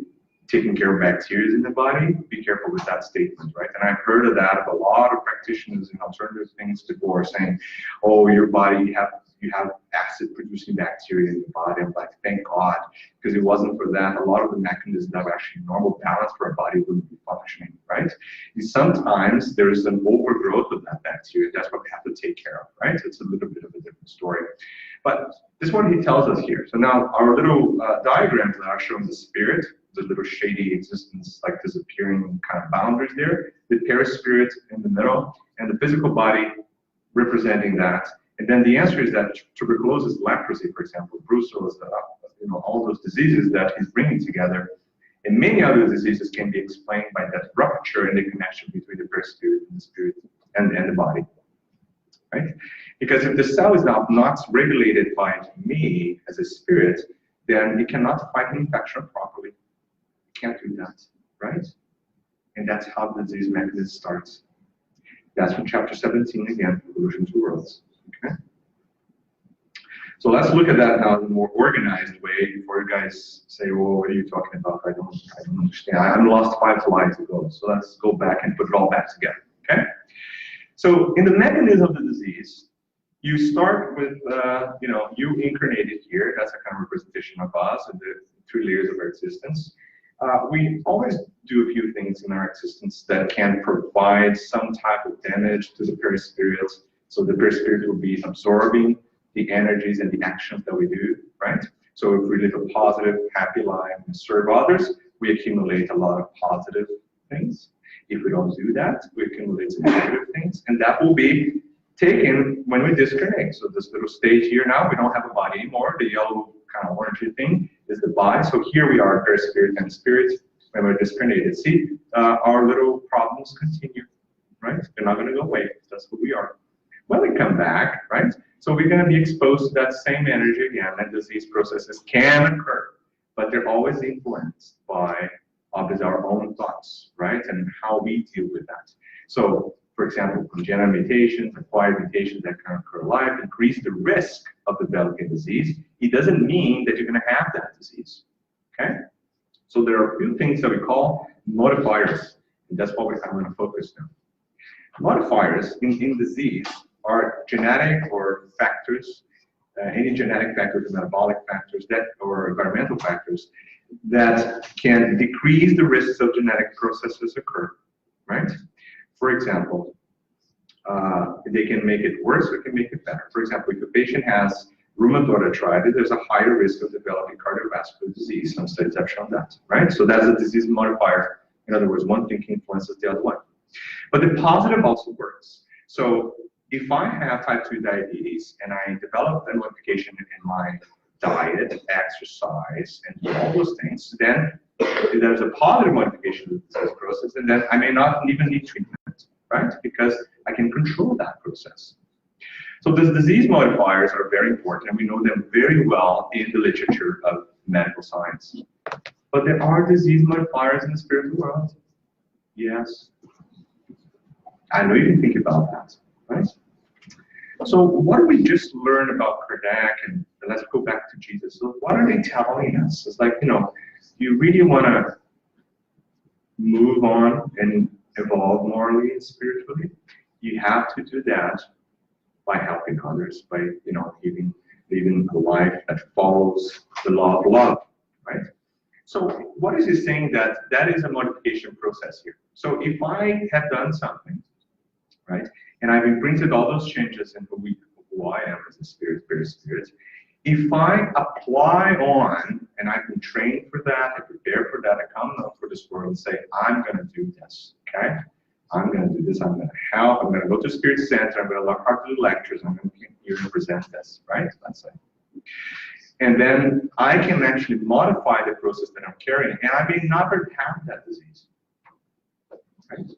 B: taking care of bacteria in the body, be careful with that statement, right? And I've heard of that of a lot of practitioners in alternative things before saying, oh, your body, you have acid-producing bacteria in your body. I'm like, thank God, because if it wasn't for that, a lot of the mechanisms that are actually normal balance for our body wouldn't be functioning, right? And sometimes there is an overgrowth of that bacteria. That's what we have to take care of, right? It's a little bit of a different story. But this is what he tells us here. So now our little diagrams that are showing the spirit, the little shady existence, like disappearing kind of boundaries there, the perispirit in the middle, and the physical body representing that. And then the answer is that tuberculosis, leprosy, for example, brucellosis, all those diseases that he's bringing together, and many other diseases can be explained by that rupture in the connection between the perispirit and the spirit and the body, right? Because if the cell is not regulated by me as a spirit, then it cannot fight an infection properly. It can't do that, right? And that's how the disease mechanism starts. That's from chapter 17 again, Evolution to Worlds. Okay. So let's look at that now in a more organized way before you guys say, well, what are you talking about? I don't understand. I lost 5 slides ago. So let's go back and put it all back together. Okay. So in the mechanism of the disease, you start with, you incarnated here. That's a kind of representation of us and the 3 layers of our existence. We always do a few things in our existence that can provide some type of damage to the perispirit. So the perispirit will be absorbing the energies and the actions that we do, right? So if we live a positive, happy life and serve others, we accumulate a lot of positive things. If we don't do that, we accumulate some negative things, and that will be taken when we disconnect. So this little stage here now, we don't have a body anymore. The yellow kind of orangey thing is the body. So here we are, perispirit and spirit, when we're discarnated. See, our little problems continue, right? They're not going to go away. That's who we are. When we come back, right? So we're going to be exposed to that same energy again, and disease processes can occur, but they're always influenced by with our own thoughts, right? And how we deal with that. So, for example, congenital mutations, acquired mutations that can occur live increase the risk of developing disease. It doesn't mean that you're going to have that disease, okay? So there are a few things that we call modifiers, and that's what I'm going to focus on. Modifiers in disease are genetic or factors, any genetic factors, metabolic factors, that or environmental factors that can decrease the risks of genetic processes occur, right? For example, they can make it worse or can make it better. For example, if a patient has rheumatoid arthritis, there's a higher risk of developing cardiovascular disease. Some studies have shown that, right? So that's a disease modifier. In other words, one thing influences the other one. But the positive also works. So if I have type 2 diabetes and I develop a modification in my diet, exercise, and all those things, then there's a positive modification of the disease process, and then I may not even need treatment, right? Because I can control that process. So these disease modifiers are very important, and we know them very well in the literature of medical science. But there are disease modifiers in the spiritual world. Yes. I know you can think about that, right? So what do we just learn about Kardec, and let's go back to Jesus. So what are they telling us? It's like, you know, you really want to move on and evolve morally and spiritually, you have to do that by helping others, by, you know, living a life that follows the law of love, right? So what is he saying? That is a modification process here. So if I have done something, right, and I've imprinted all those changes into who I am as a spirit, if I apply on, and I've been trained for that, I prepare for that, I come out for this world and say, I'm going to do this, okay? I'm going to do this, I'm going to help, I'm going to go to Spirit Center, I'm going to learn how to do lectures, I'm going to be here and present this, right? Let's say. And then I can actually modify the process that I'm carrying, and I may never have that disease, right?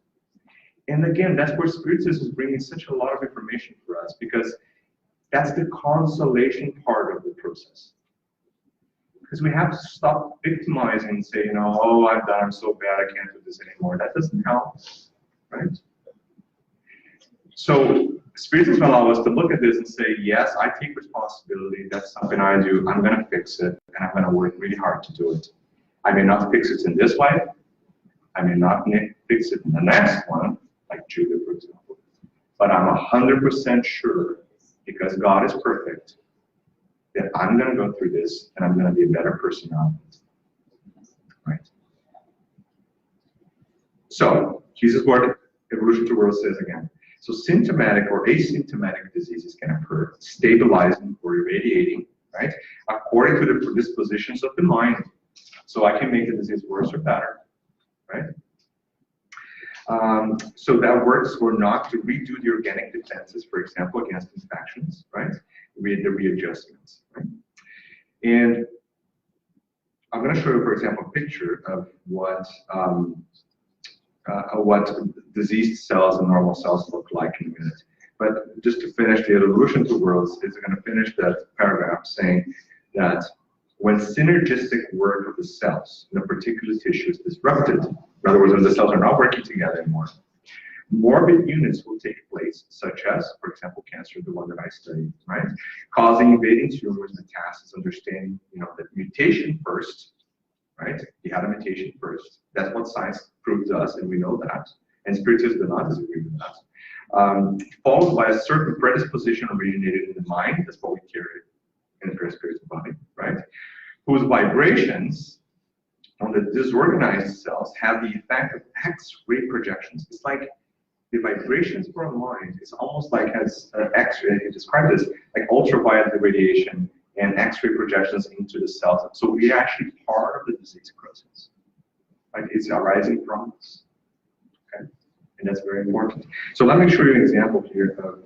B: And again, that's where Spiritism is bringing such a lot of information for us, because that's the consolation part of the process. Because we have to stop victimizing and say, you know, oh, I'm so bad, I can't do this anymore. That doesn't help, right? So Spiritism allows us to look at this and say, yes, I take responsibility. That's something I do. I'm going to fix it, and I'm going to work really hard to do it. I may not fix it in this life. I may not fix it in the next one, like Judah, for example. But I'm 100% sure, because God is perfect, that I'm going to go through this, and I'm going to be a better person out of it. Right? So, Jesus' word, Evolution to World says again, so symptomatic or asymptomatic diseases can occur, stabilizing or irradiating, right, according to the predispositions of the mind. So I can make the disease worse or better, right? So that works or not to redo the organic defenses, for example, against infections, right? The readjustments, right? And I'm going to show you, for example, a picture of what diseased cells and normal cells look like in a minute. But just to finish, the evolution to worlds is going to finish that paragraph saying that when synergistic work of the cells in a particular tissue is disrupted, in other words, when the cells are not working together anymore, morbid units will take place, such as, for example, cancer, the one that I studied, right? Causing invading tumors, metastasis, understanding, you know, that mutation first, right? You had a mutation first. That's what science proves to us, and we know that. And Spiritism does not disagree with that. Followed by a certain predisposition originated in the mind. That's what we carry in the spiritual body, right? Whose vibrations on the disorganized cells have the effect of X-ray projections. It's like the vibrations for our mind. It's almost like as X-ray. He described this like ultraviolet radiation and X-ray projections into the cells. So we are actually part of the disease process. Right? It's arising from us. Okay, and that's very important. So let me show you an example here of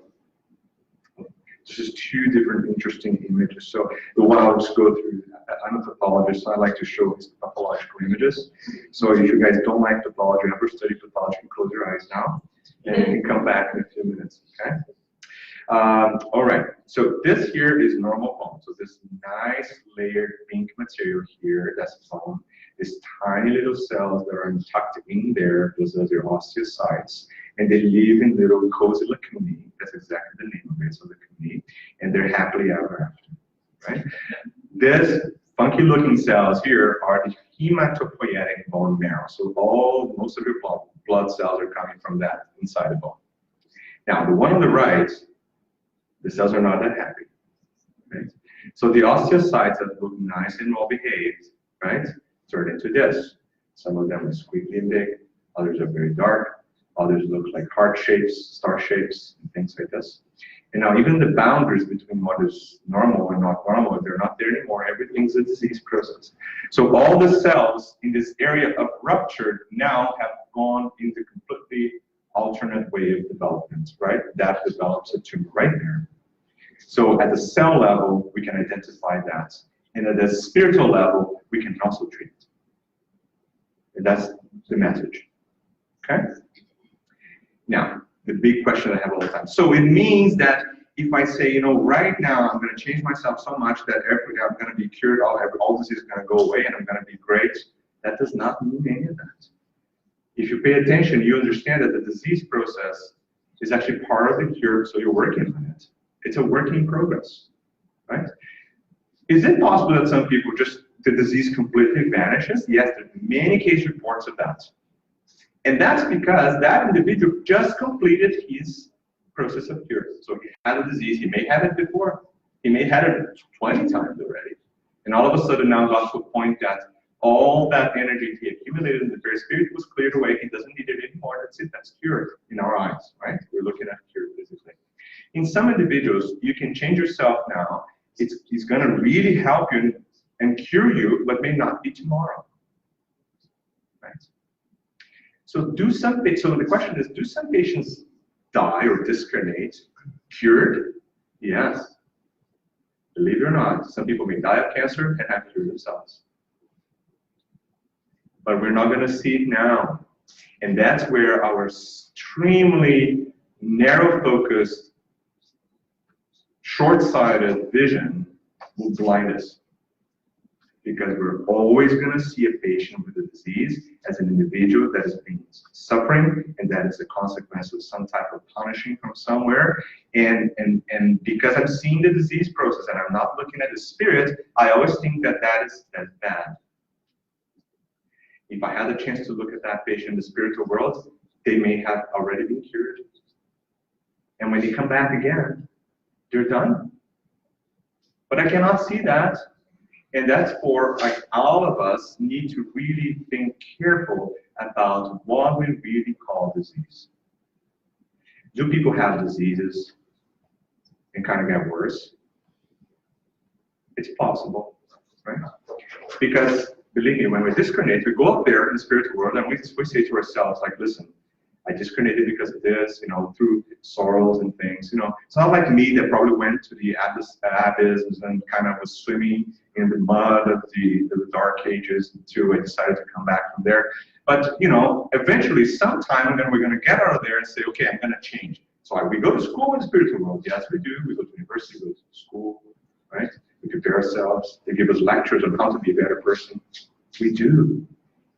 B: just two different interesting images. So the one I'll just go through, I'm a pathologist, so I like to show pathological images. So if you guys don't like pathology, ever study pathology, close your eyes now, and you can come back in a few minutes, okay? All right, so this here is normal bone. So this nice layered pink material here, that's bone. these tiny little cells that are tucked in there. Those are their osteocytes, and they live in little cozy lacunae. That's exactly the name of it, so lacunae, and they're happily ever after, right? These funky-looking cells here are the hematopoietic bone marrow. So most of your blood cells are coming from that inside the bone. Now, the one on the right, the cells are not that happy, right? So the osteocytes that look nice and well-behaved, right, turn into this. Some of them are squiggly and big, others are very dark, others look like heart shapes, star shapes, and things like this. And now even the boundaries between what is normal and not normal, they're not there anymore. Everything's a disease process. So all the cells in this area of rupture now have gone into completely alternate way of development, right? That develops a tumor right there. So at the cell level, we can identify that. And at the spiritual level, we can also treat it. And that's the message, okay? Now, the big question I have all the time. So it means that if I say, you know, right now I'm going to change myself so much that I'm going to be cured, all disease is going to go away and I'm going to be great, that does not mean any of that. If you pay attention, you understand that the disease process is actually part of the cure, so you're working on it. It's a work in progress, right? Is it possible that some people the disease completely vanishes? Yes, there are many case reports of that. And that's because that individual just completed his process of cure. So he had a disease, he may have it before, he may have had it 20 times already. And all of a sudden now got to a point that all that energy he accumulated in the perispirit was cleared away, he doesn't need it anymore, that's it, that's cured in our eyes, right? We're looking at cure physically. In some individuals, you can change yourself now, it's gonna really help you and cure you, but may not be tomorrow, right? So the question is, do some patients die or discarnate cured? Yes. Believe it or not, some people may die of cancer and have cured themselves. But we're not going to see it now. And that's where our extremely narrow-focused, short-sighted vision will blind us. Because we're always going to see a patient with a disease as an individual that is being suffering, and that is a consequence of some type of punishing from somewhere. And because I'm seeing the disease process and I'm not looking at the spirit, I always think that's bad. If I had a chance to look at that patient in the spiritual world, they may have already been cured. And when they come back again, they're done. But I cannot see that. And that's for, like, all of us need to really think careful about what we really call disease. Do people have diseases and kind of get worse? It's possible, right? Because, believe me, when we discarnate, we go up there in the spiritual world and we say to ourselves, like, listen, I discarnated because of this, you know, through sorrows and things, you know. It's not like me that probably went to the abysms and kind of was swimming in the mud of the dark ages until I decided to come back from there. But, you know, eventually, sometime, then we're going to get out of there and say, okay, I'm going to change. So we go to school in the spiritual world. Yes, we do. We go to university, we go to school, right? We prepare ourselves. They give us lectures on how to be a better person. We do.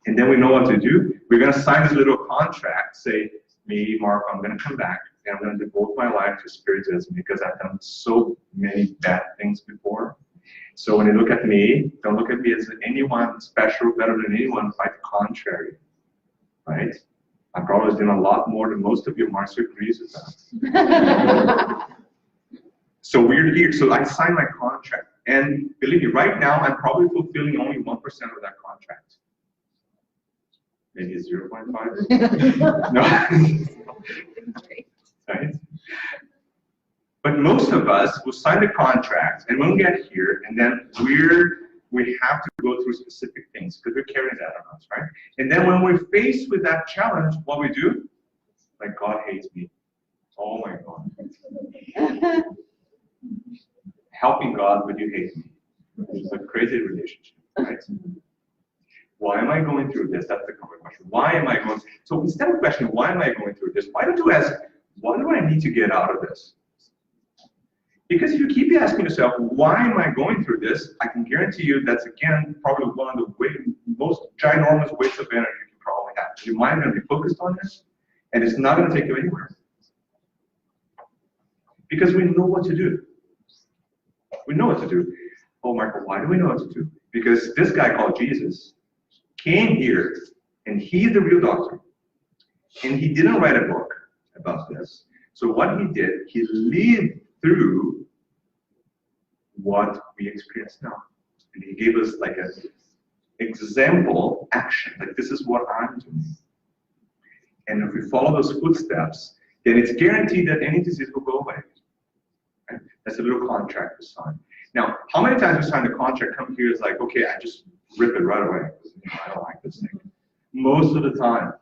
B: And then we know what to do. We're going to sign this little contract, say, me, Marco, I'm going to come back, and I'm going to devote my life to Spiritism because I've done so many bad things before. So when you look at me, don't look at me as anyone special, better than anyone, quite the contrary, right? I'm probably doing a lot more than most of you. Marcia agrees with that. So we're here. So I signed my contract. And believe me, right now, I'm probably fulfilling only 1% of that contract. Maybe 0.5. No. Right? But most of us will sign the contract, and when we get here, and then we have to go through specific things because we're carrying that on us, right? And then when we're faced with that challenge, what we do? Like, God hates me. Oh my God. Helping God, but you hate me. It's a crazy relationship, right? Why am I going through this? That's the common question. Why am I going? So instead of questioning why am I going through this, why don't you ask, what do I need to get out of this? Because if you keep asking yourself, why am I going through this? I can guarantee you that's, again, probably one of the most ginormous wastes of energy you can probably have. Your mind is going to be focused on this, and it's not going to take you anywhere. Because we know what to do. We know what to do. Oh, Marco, why do we know what to do? Because this guy called Jesus came here, and he's the real doctor. And he didn't write a book about this. So what he did, he lived through what we experience now. And he gave us like an example action, like this is what I'm doing. And if we follow those footsteps, then it's guaranteed that any disease will go away. Right? That's a little contract we sign. Now, how many times we sign the contract, come here is like, okay, I just rip it right away. I don't like this thing. Most of the time.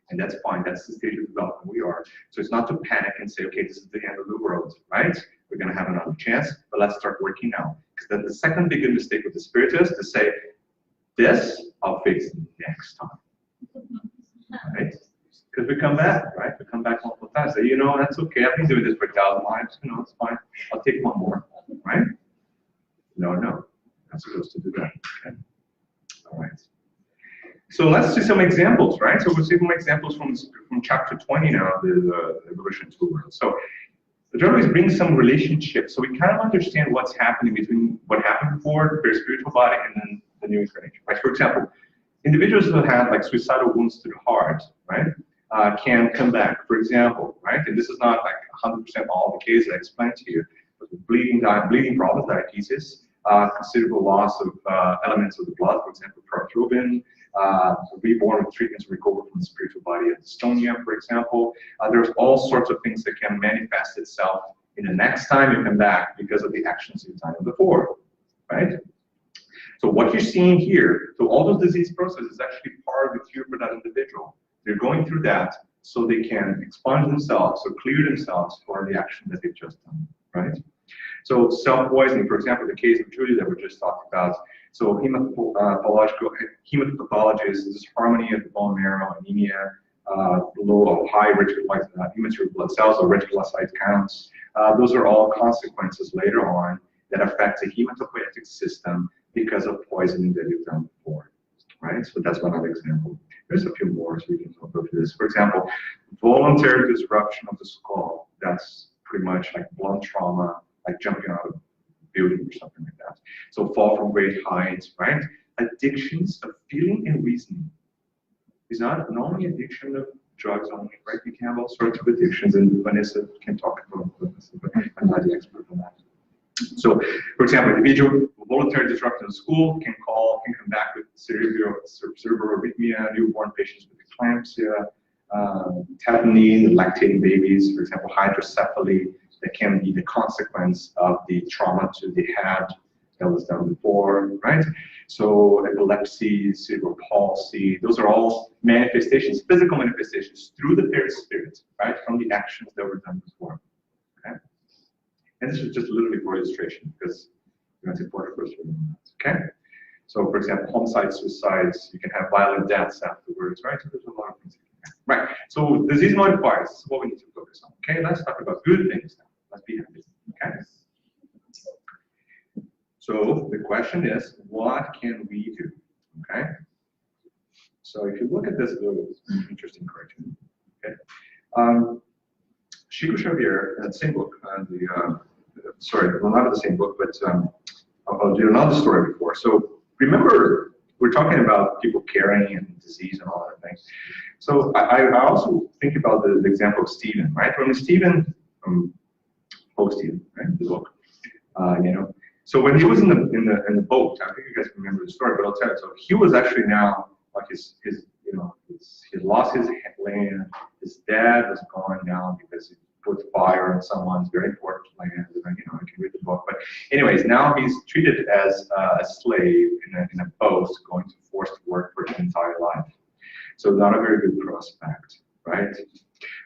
B: And that's fine. That's the stage of development we are. So it's not to panic and say, okay, this is the end of the world, right? We're going to have another chance, but let's start working now. Because that's the second big mistake with the Spiritist to say, this I'll fix next time, right? Because we come back, right? We come back multiple times. Say, you know, that's okay. I've been doing this for 1,000 lives. You know, it's fine. I'll take one more, right? No, no. I'm supposed to do that. Okay. All right. So let's see some examples, right? So we'll see some examples from chapter 20 now, the evolution tool. So the journal is bring some relationships, so we kind of understand what's happening between what happened before the very spiritual body and then the new incarnation, right? For example, individuals who have like suicidal wounds to the heart, right, can come back, for example, right? And this is not like 100% all the cases I explained to you, but bleeding problems, diathesis, considerable loss of elements of the blood, for example, prothrombin, reborn with treatments to recover from the spiritual body of dystonia, for example. There's all sorts of things that can manifest itself in the next time you come back because of the actions you've done before, right? So what you're seeing here, so all those disease processes is actually part of the cure for that individual. They're going through that so they can expunge themselves or clear themselves for the action that they've just done, right? So self-poisoning, for example, the case of Judy that we just talked about. So hematopathology is disharmony of the bone marrow, anemia, low or high reticulocyte, immature blood cells or reticulocyte counts. Those are all consequences later on that affect the hematopoietic system because of poisoning that you've done before, right? So that's one other example. There's a few more, so we can go through this. For example, voluntary disruption of the skull. That's pretty much like blunt trauma, like jumping out of a building or something like that. So fall from great heights, right? Addictions of feeling and reasoning. It's not only addiction of drugs only, right? You can have all sorts of addictions, and Vanessa can talk about this, but I'm not the expert on that. So, for example, individual voluntary disruption in school can come back with cerebral arrhythmia, newborn patients with eclampsia, tetany, lactating babies, for example, hydrocephaly, that can be the consequence of the trauma to the head that was done before, right? So epilepsy, cerebral palsy, those are all manifestations, physical manifestations through the perispirit, right? From the actions that were done before, okay? And this is just literally for illustration because it's important for us to remember that, okay? So for example, homicide, suicides, you can have violent deaths afterwards, right? So there's a lot of things. Right, so disease modifiers is what we need to focus on. Okay, let's talk about good things now. Let's be happy. Okay. So the question is, what can we do? Okay. So if you look at this little interesting cartoon, okay, Chico Xavier, the same book, sorry, well, not the same book, but I'll do another story before. So remember, we're talking about people caring and disease and all that things. So I also think about the example of Stephen, right? When Stephen, Stephen, right? The book, you know. So when he was in the boat, I think you guys remember the story, but I'll tell you. So he was actually now like he lost his land. His dad was gone now because he put fire on someone's very important land. You know, I can read the book. But anyways, now he's treated as a slave in a boat, going to forced work for his entire life. So not a very good prospect, right?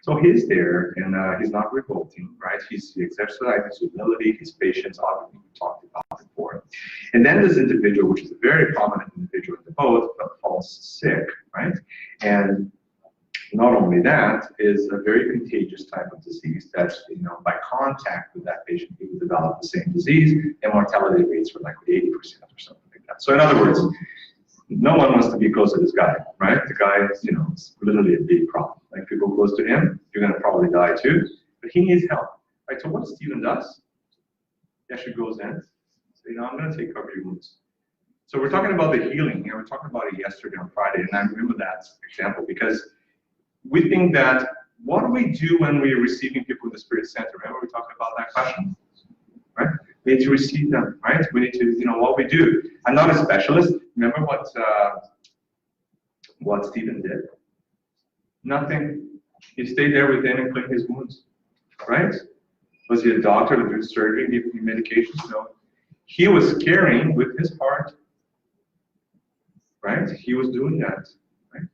B: So he's there, and he's not revolting, right? He exercises his humility, his patience, obviously we talked about before. And then this individual, which is a very prominent individual in the boat, falls sick, right? And Not only that, is a very contagious type of disease that, you know, by contact with that patient, he would develop the same disease, and mortality rates were like 80% or something like that. So in other words, no one wants to be close to this guy, right? The guy is, you know, it's literally a big problem. Like if you go close to him, you're going to probably die too, but he needs help, right? So what Stephen does, he actually goes in, so, you know, I'm going to take care of your wounds. So we're talking about the healing here. We're talking about it yesterday on Friday, and I remember that example because we think that what do we do when we're receiving people in the Spirit Center? Remember we talked about that question, right? We need to receive them, right? We need to, you know, what we do. I'm not a specialist. Remember what Stephen did? Nothing. He stayed there with him and cleaned his wounds, right? Was he a doctor that did surgery, giving him medications? No. He was caring with his heart, right? He was doing that, right?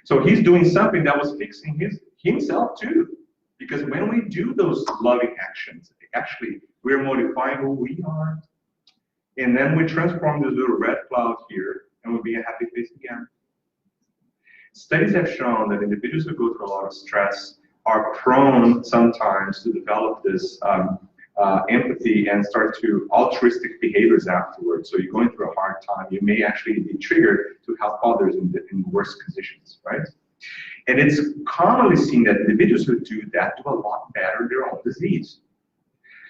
B: So he's doing something that was fixing himself too. Because when we do those loving actions, actually, we're modifying who we are. And then we transform this little red cloud here, and we'll be a happy face again. Studies have shown that individuals who go through a lot of stress are prone sometimes to develop this empathy and start to altruistic behaviors afterwards. So you're going through a hard time, you may actually be triggered to help others in worse conditions, right? And it's commonly seen that individuals who do that do a lot better in their own disease.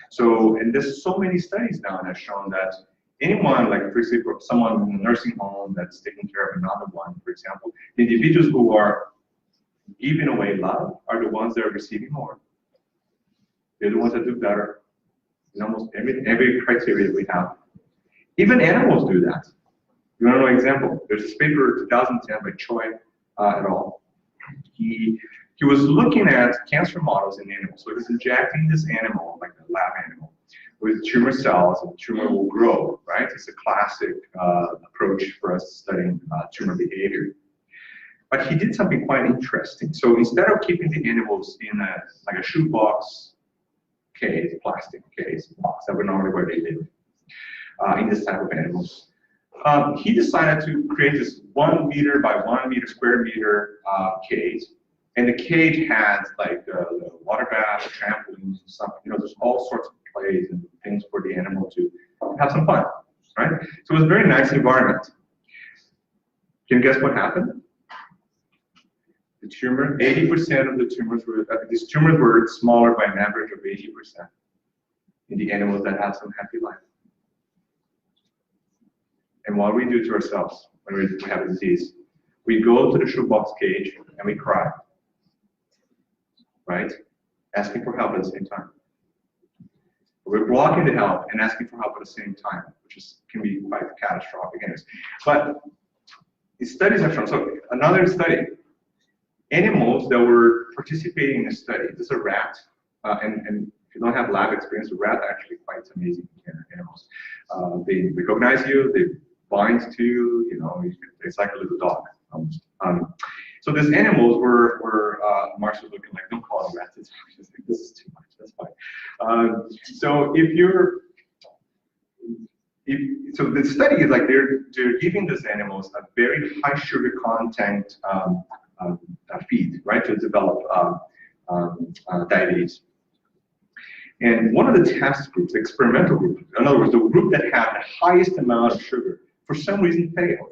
B: So, and there's so many studies now that have shown that anyone, like for example, someone in a nursing home that's taking care of another one, for example, the individuals who are giving away love are the ones that are receiving more. They're the ones that do better in almost every criteria we have. Even animals do that. You want to know an example? There's this paper 2010 by Choi et al. He was looking at cancer models in animals. So he was injecting this animal, like a lab animal, with tumor cells, and the tumor will grow, right? It's a classic approach for us studying tumor behavior. But he did something quite interesting. So instead of keeping the animals in like a shoebox case, plastic case, box that would normally where they live, in this type of animals, he decided to create this 1 meter by 1 meter square meter cage. And the cage had like the water bath, trampolines, and stuff. You know, there's all sorts of plays and things for the animal to have some fun, right? So it was a very nice environment. Can you guess what happened? The tumor, 80% of the tumors were, these tumors were smaller by an average of 80% in the animals that have some happy life. And what we do to ourselves when we have a disease, we go to the shoebox cage and we cry, right? Asking for help at the same time. We're blocking the help and asking for help at the same time, which can be quite catastrophic anyways. But the studies have shown, so another study, animals that were participating in a study, this is a rat, and if you don't have lab experience, a rat actually quite amazing animals. They recognize you, they bind to you, you know, it's like a little dog almost. So these animals were Marshall's looking like, don't call them rats, it's just like, this is too much, that's fine. So so the study is like they're giving these animals a very high sugar content feed, right, to develop diabetes. And one of the test groups, the experimental group, in other words, the group that had the highest amount of sugar, for some reason failed.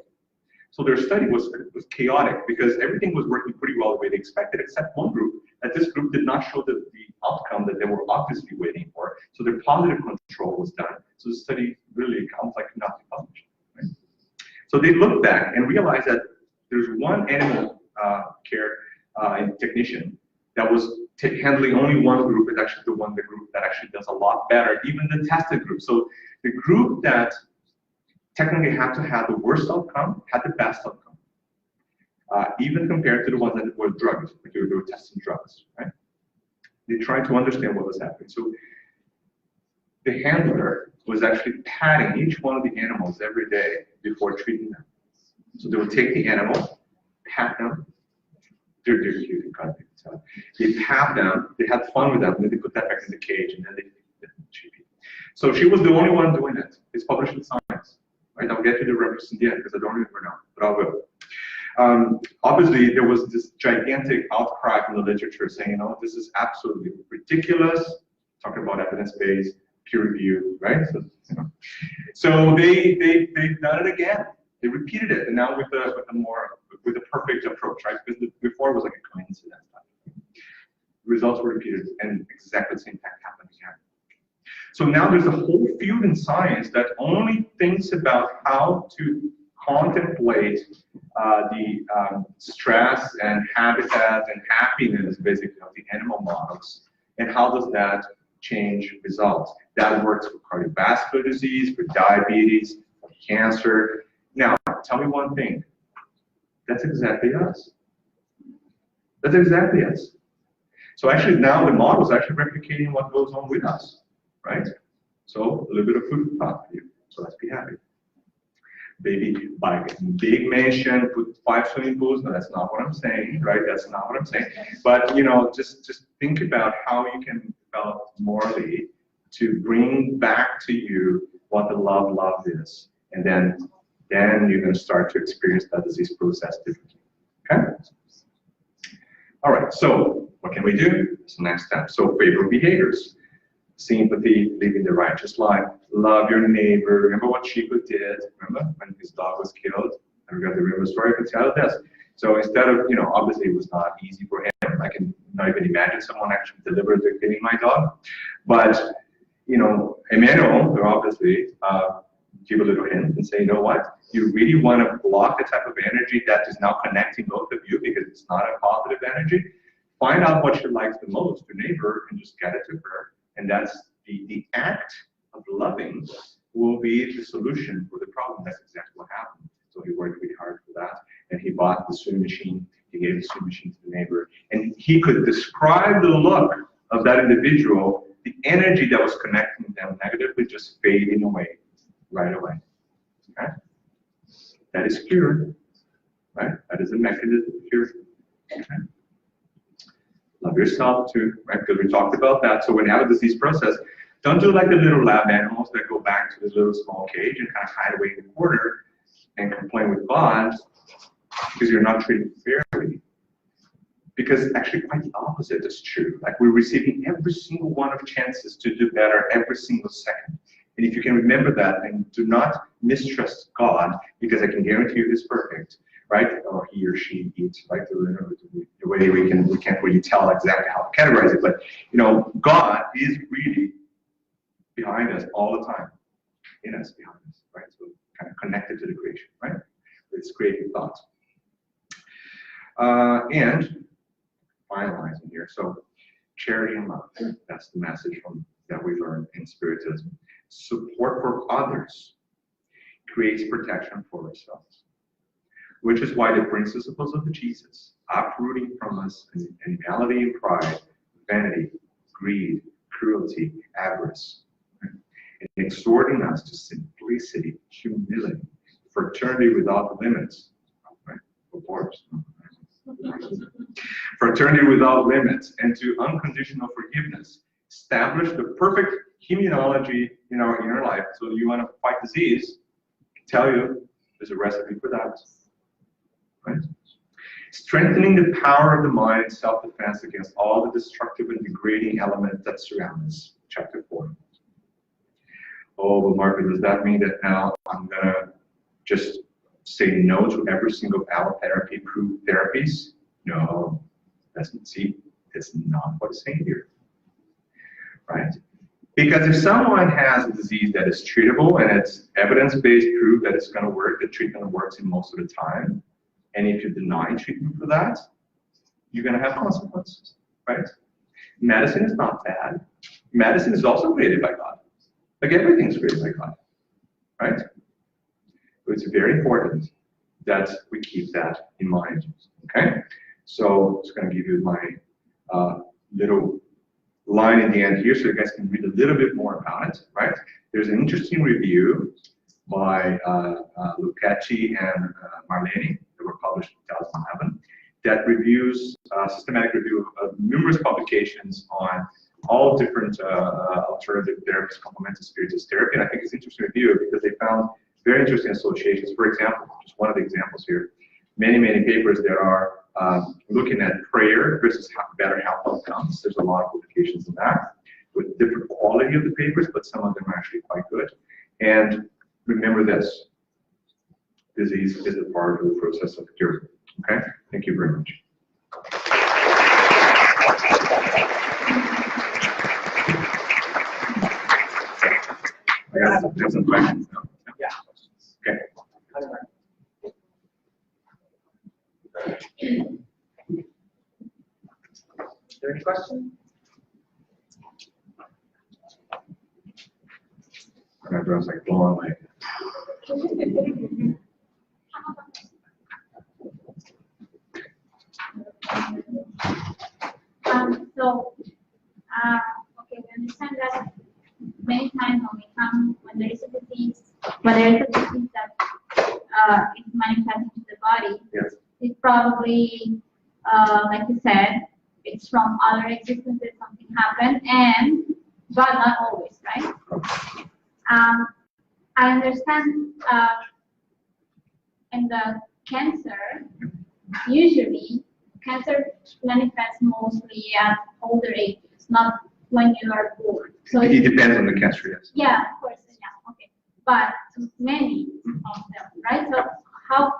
B: So their study was chaotic because everything was working pretty well the way they expected, except one group, that this group did not show the outcome that they were obviously waiting for. So their positive control was done. So the study really comes like not published. Right? So they looked back and realized that there's one animal care technician that was handling only one group is actually the group that actually does a lot better, even the tested group. So the group that technically had to have the worst outcome had the best outcome, even compared to the ones that were drugged, like they were testing drugs, right? They tried to understand what was happening. So the handler was actually patting each one of the animals every day before treating them. So they would take the animal, pat them. They're cute and cuddly. So they pat them, they had fun with them, and then they put that back in the cage, and then they treat people. So she was the only one doing it. It's published in Science. Right? I'll get to the reference in the end because I don't remember now, but I will. Obviously, there was this gigantic outcry from the literature saying, you know, this is absolutely ridiculous, talking about evidence-based, peer review, right? So, you know. So they've done it again. They repeated it, and now with a perfect approach, right? Because before it was like a coincidence. Results were repeated, and exactly the same thing happened again. So now there's a whole field in science that only thinks about how to contemplate the stress and habitat and happiness, basically, of the animal models, and how does that change results. That works for cardiovascular disease, for diabetes, for cancer. Now, tell me one thing. That's exactly us. That's exactly us. So actually now the model is actually replicating what goes on with us, right? So a little bit of food for thought for you. So let's be happy. Baby, buy a big mansion, put 5 swimming pools. No, that's not what I'm saying, right? That's not what I'm saying. But you know, just think about how you can develop morally to bring back to you what the love is, and then you're going to start to experience that disease process differently. Okay. All right. So what can we do? It's the next step. So favorable behaviors. Sympathy, living the righteous life, love your neighbor. Remember what Chico did? Remember when his dog was killed? I forgot the river story, but tell this. So instead of, you know, obviously it was not easy for him. I can not even imagine someone actually deliberately killing my dog. But, you know, Emmanuel, obviously, give a little hint and say, you know what? You really want to block the type of energy that is now connecting both of you because it's not a positive energy. Find out what she likes the most, your neighbor, and just get it to her. And that's the act of loving will be the solution for the problem. That's exactly what happened. So he worked really hard for that. And he bought the swim machine. He gave the swim machine to the neighbor. And he could describe the look of that individual, the energy that was connecting them negatively just fading away right away. Okay? That is cure. Right? That is a mechanism of cure. Okay? Love yourself too, right? Because we talked about that. So when you have a disease process, don't do like the little lab animals that go back to this little small cage and kind of hide away in the corner and complain with God because you're not treated fairly. Because actually quite the opposite is true. Like we're receiving every single one of chances to do better every single second. And if you can remember that and do not mistrust God, because I can guarantee you He's perfect, right? Or he or she eats, like the way we can't really tell exactly how to categorize it, but you know, God is really behind us all the time, in us, behind us, right? So kind of connected to the creation, right? It's creative thoughts. And finalizing here, so charity and love, that's the message that we learned in Spiritism. Support for others creates protection for ourselves, which is why the principles of Jesus, uprooting from us animality and pride, vanity, greed, cruelty, avarice, right? And exhorting us to simplicity, humility, fraternity without limits, right? Of course. Fraternity without limits, and to unconditional forgiveness. Establish the perfect immunology in our inner life. So you want to fight disease, I can tell you there's a recipe for that. Right? Strengthening the power of the mind, self-defense against all the destructive and degrading elements that surround us. Chapter 4. Oh, but Marco, does that mean that now I'm going to just say no to every single allotherapy-approved therapies? No, that's not what it's saying here. Right? Because if someone has a disease that is treatable and it's evidence-based proof that it's going to work, the treatment works in most of the time, and if you deny treatment for that, you're going to have consequences, right? Medicine is not bad. Medicine is also created by God. Like everything's created by God, right? So it's very important that we keep that in mind, okay? So I'm just going to give you my little line in the end here so you guys can read a little bit more about it, right? There's an interesting review by Lucchetti and Marleni that were published in 2011 that reviews systematic review of numerous publications on all different alternative therapies, complementary spiritist therapy. And I think it's an interesting review because they found very interesting associations. For example, just one of the examples here, many papers that are looking at prayer versus better health outcomes. There's a lot of publications in that with different quality of the papers, but some of them are actually quite good. And remember this, disease is a part of the process of cure. Okay, thank you very much. I got some questions now.
A: Yeah.
B: Okay.
A: Is there any question?
B: My eyebrows like blowing my.
C: Okay, we understand that many times when there is a disease, that is manifesting to the body,
B: Yes.
C: it's probably, like you said, it's from other existences, something happened, but not always, right? I understand in the cancer, usually cancer manifests mostly at older ages, not when you are born. So
B: It depends on the cancer, yes.
C: yeah, of course, yeah, okay. But many of them, right? So how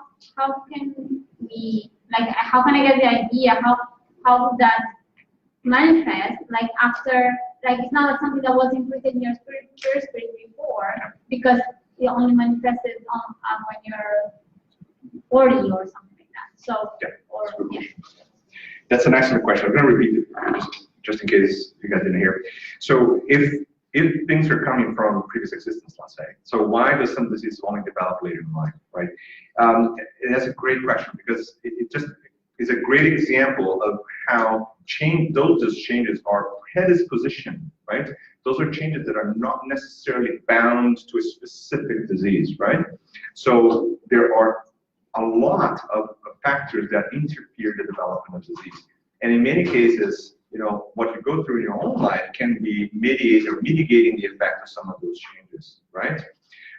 C: can we, like, how can I get the idea how would that manifest, like after, like it's not like something that was imprinted in your spirit before, because it only manifested on when you're 40 or something like that. So,
B: Yeah.
C: or yeah.
B: That's an excellent question. I'm going to repeat it just in case you guys didn't hear. So if things are coming from previous existence, let's say, so why does some disease only develop later in life, right? That's a great question because it just is a great example of how those changes are predisposition, right? Those are changes that are not necessarily bound to a specific disease, right? So there are a lot of factors that interfere the development of disease. And in many cases, you know, what you go through in your own life can be mitigating the effect of some of those changes, right?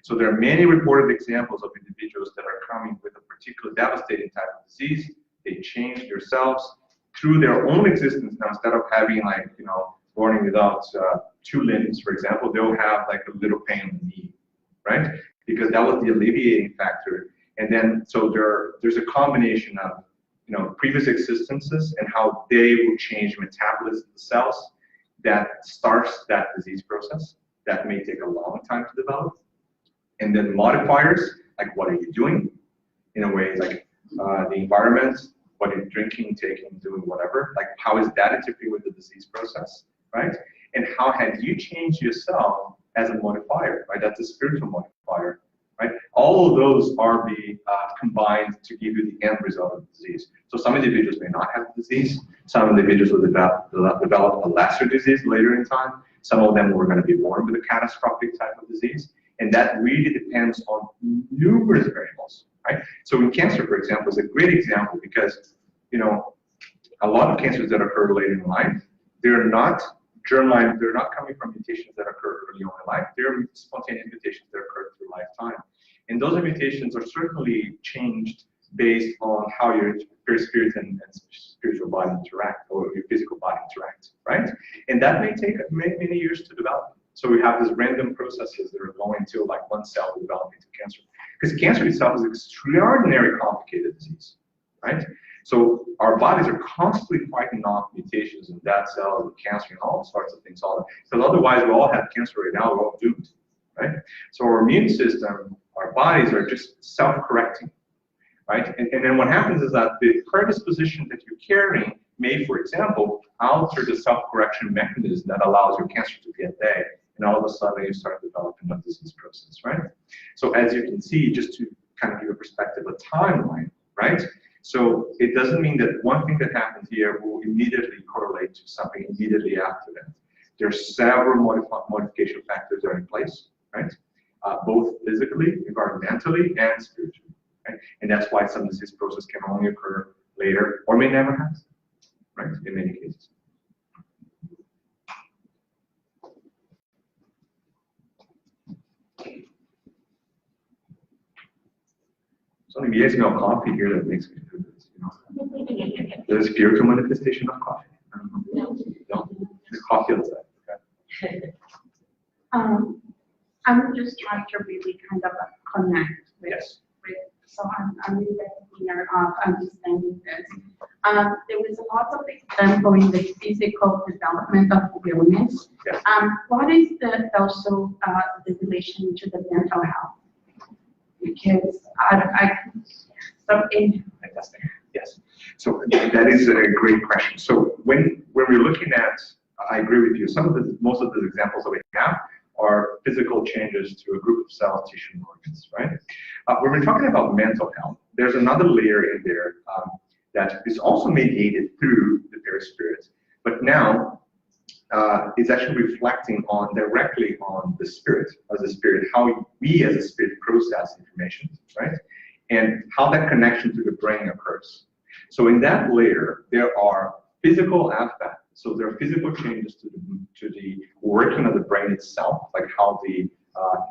B: So there are many reported examples of individuals that are coming with a particular devastating type of disease. They change themselves through their own existence now. Instead of having, like, you know, born without 2 limbs, for example, they'll have like a little pain in the knee, right? Because that was the alleviating factor. And then, so there's a combination of, you know, previous existences and how they will change metabolism of the cells that starts that disease process. That may take a long time to develop. And then modifiers, like what are you doing? In a way, like the environment, what are you drinking, taking, doing, whatever. Like how is that interfering with the disease process, right? And how have you changed yourself as a modifier, right? That's a spiritual modifier. Right? All of those are combined to give you the end result of the disease. So some individuals may not have the disease. Some individuals will develop a lesser disease later in time. Some of them were going to be born with a catastrophic type of disease. And that really depends on numerous variables. Right? So in cancer, for example, is a great example because, you know, a lot of cancers that occur later in life, they're not germline, they're not coming from mutations that occur early on in life. They're spontaneous mutations that occur through lifetime. And those mutations are certainly changed based on how your spirit and spiritual body interact, or your physical body interact, right? And that may take many years to develop. So we have these random processes that are going to, like, one cell developing into cancer. Because cancer itself is an extraordinarily complicated disease, right? So our bodies are constantly fighting off mutations in that cell, with cancer, and all sorts of things. Because otherwise, we all have cancer right now, we're all doomed, right? So our immune system, our bodies are just self-correcting, right? And then what happens is that the predisposition that you're carrying may, for example, alter the self-correction mechanism that allows your cancer to be at bay. And all of a sudden, you start developing a disease process, right? So as you can see, just to kind of give a perspective, a timeline, right? So it doesn't mean that one thing that happens here will immediately correlate to something immediately after that. There are several modification factors that are in place, right? Both physically, environmentally, and spiritually, right? And that's why some disease process can only occur later or may never happen, right? In many cases. It's only the smell of coffee here that makes me do this, you know. There's spiritual manifestation of coffee. I don't know. No, the coffee outside. Okay.
D: I'm just trying to really kind of connect with,
B: Yes.
D: so I'm really clear of understanding this. There was a lot of example in the physical development of illness.
B: Yes.
D: What is also the relation to the mental health? Because
B: Fantastic. Yes. So that is a great question. So when we're looking at, I agree with you. Most of the examples that we have are physical changes to a group of cells, tissue, and organs, right? When we're talking about mental health, there's another layer in there that is also mediated through the perispirit, but now is actually reflecting directly on the spirit, as a spirit, how we as a spirit process information, right? And how that connection to the brain occurs. So in that layer, there are physical aspects. So there are physical changes to the working of the brain itself, like how the